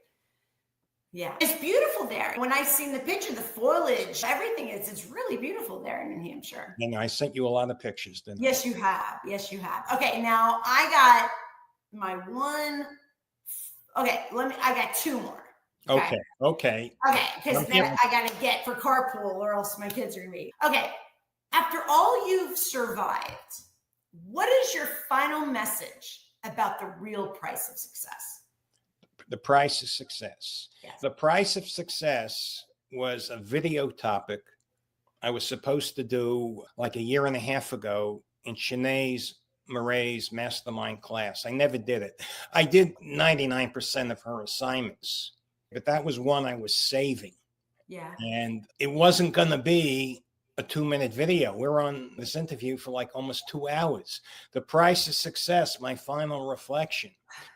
Yeah. It's beautiful there. When I seen the picture, the foliage, everything it's really beautiful there in New Hampshire. And I sent you a lot of pictures, didn't I? Yes, you have. Yes, you have. Okay, now I got my one. Okay, I got two more. Okay. Because then I got to get for carpool or else my kids are going to be. Okay. After all you've survived, what is your final message about the real price of success? The price of success. Yes. The price of success was a video topic I was supposed to do like a year and a half ago in Shanae Murray's mastermind class. I never did it. I did 99% of her assignments, but that was one I was saving. Yeah. And it wasn't going to be a 2-minute video. We're on this interview for like almost 2 hours. The price of success, my final reflection.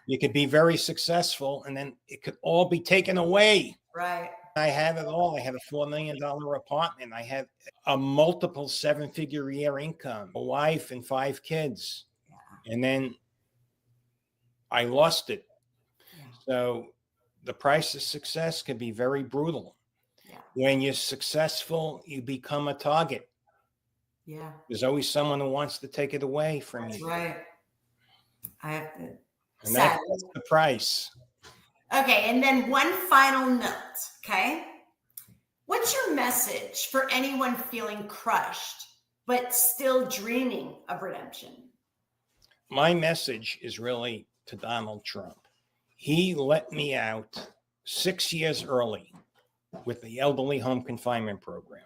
You could be very successful and then it could all be taken away. Right. I had it all. I had a $4 million apartment. I had a multiple 7-figure year income, a wife and 5 kids. Yeah. And then I lost it. Yeah. So the price of success can be very brutal. Yeah. When you're successful, you become a target. Yeah. There's always someone who wants to take it away from you. Right. I have to. And that's the price. Okay. And then one final note. Okay. What's your message for anyone feeling crushed, but still dreaming of redemption? My message is really to Donald Trump. He let me out 6 years early with the elderly home confinement program.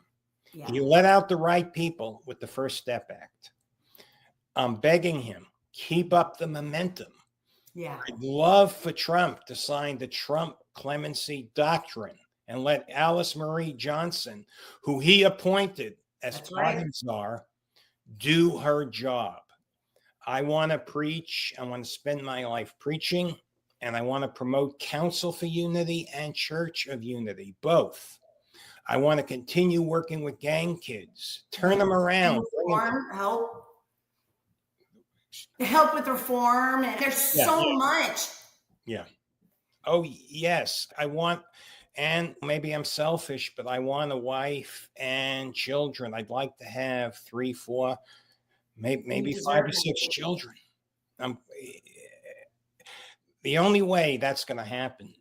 Yeah. He let out the right people with the First Step Act. I'm begging him, keep up the momentum. Yeah. I'd love for Trump to sign the Trump clemency doctrine and let Alice Marie Johnson, who he appointed as pardon czar, do her job. I want to preach. I want to spend my life preaching. And I want to promote Council for Unity and Church of Unity, both. I want to continue working with gang kids, turn them around. Help with reform. And there's so much. Yeah. Oh, yes. I want, and maybe I'm selfish, but I want a wife and children. I'd like to have 3, 4, maybe 5 or 6 children. The only way that's going to happen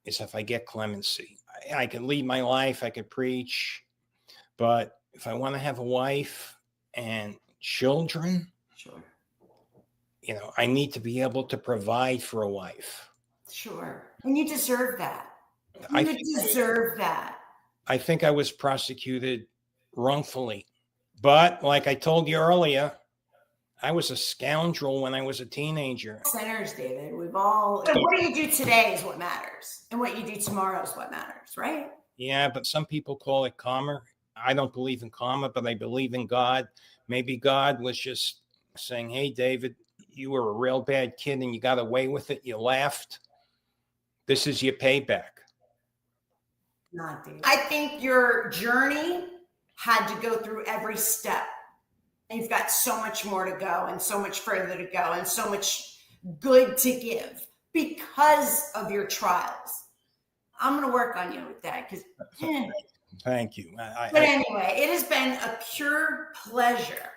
is if I get clemency. I can lead my life, I could preach, but if I want to have a wife and children, sure, I need to be able to provide for a wife. Sure. And you deserve that. You deserve that. I think I was prosecuted wrongfully, but like I told you earlier, I was a scoundrel when I was a teenager. Sinners, David. We've all. So what you do today is what matters, and what you do tomorrow is what matters, right? Yeah, but some people call it karma. I don't believe in karma, but I believe in God. Maybe God was just saying, "Hey, David, you were a real bad kid, and you got away with it. You laughed. This is your payback. Not David. I think your journey had to go through every step. You've got so much more to go and so much further to go and so much good to give because of your trials. I'm going to work on you with that because. Thank you. But anyway, it has been a pure pleasure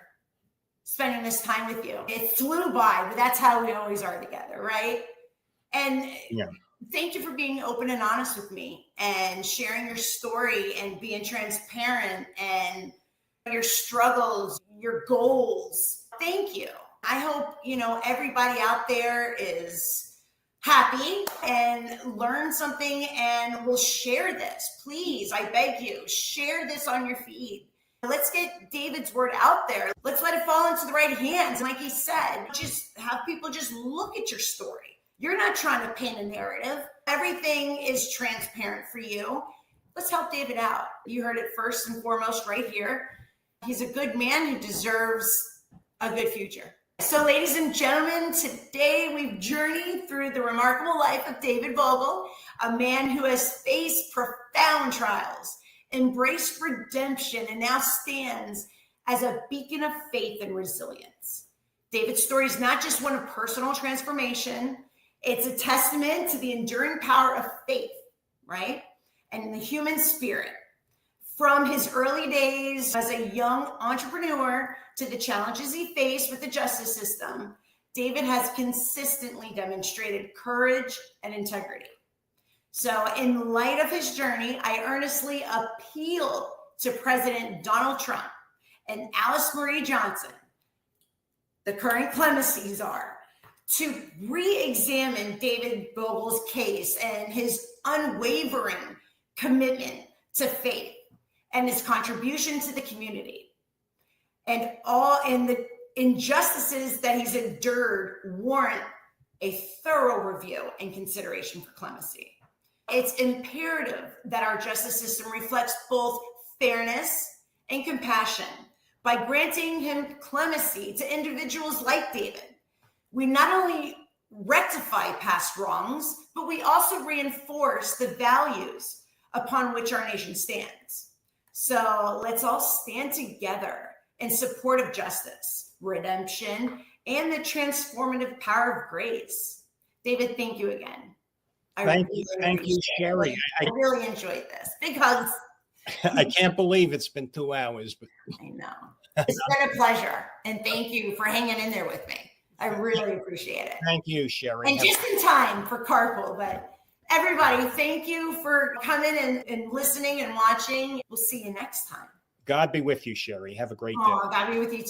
spending this time with you. It flew by, but that's how we always are together, right? And thank you for being open and honest with me and sharing your story and being transparent and your struggles, your goals. Thank you. I hope, everybody out there is happy and learn something and will share this. Please, I beg you, share this on your feed. Let's get David's word out there. Let's let it fall into the right hands. Like he said, just have people just look at your story. You're not trying to paint a narrative. Everything is transparent for you. Let's help David out. You heard it first and foremost right here. He's a good man who deserves a good future. So, ladies and gentlemen, today we've journeyed through the remarkable life of David Vogel, a man who has faced profound trials, embraced redemption, and now stands as a beacon of faith and resilience. David's story is not just one of personal transformation, it's a testament to the enduring power of faith, right? And the human spirit. From his early days as a young entrepreneur to the challenges he faced with the justice system, David has consistently demonstrated courage and integrity. So in light of his journey, I earnestly appeal to President Donald Trump and Alice Marie Johnson, the current clemency czar, to re-examine David Vogel's case and his unwavering commitment to faith and his contribution to the community, and the injustices that he's endured warrant a thorough review and consideration for clemency. It's imperative that our justice system reflects both fairness and compassion. By granting him clemency to individuals like David, we not only rectify past wrongs, but we also reinforce the values upon which our nation stands. So let's all stand together in support of justice, redemption, and the transformative power of grace. David, thank you again. Thank you, Sherry. I really enjoyed this. Big hugs. I can't believe it's been 2 hours. But I know. It's been a pleasure. And thank you for hanging in there with me. I really appreciate it. Thank you, Sherry. And just in time for carpool, but everybody, thank you for coming and listening and watching. We'll see you next time. God be with you, Sherry. Have a great day. God be with you too.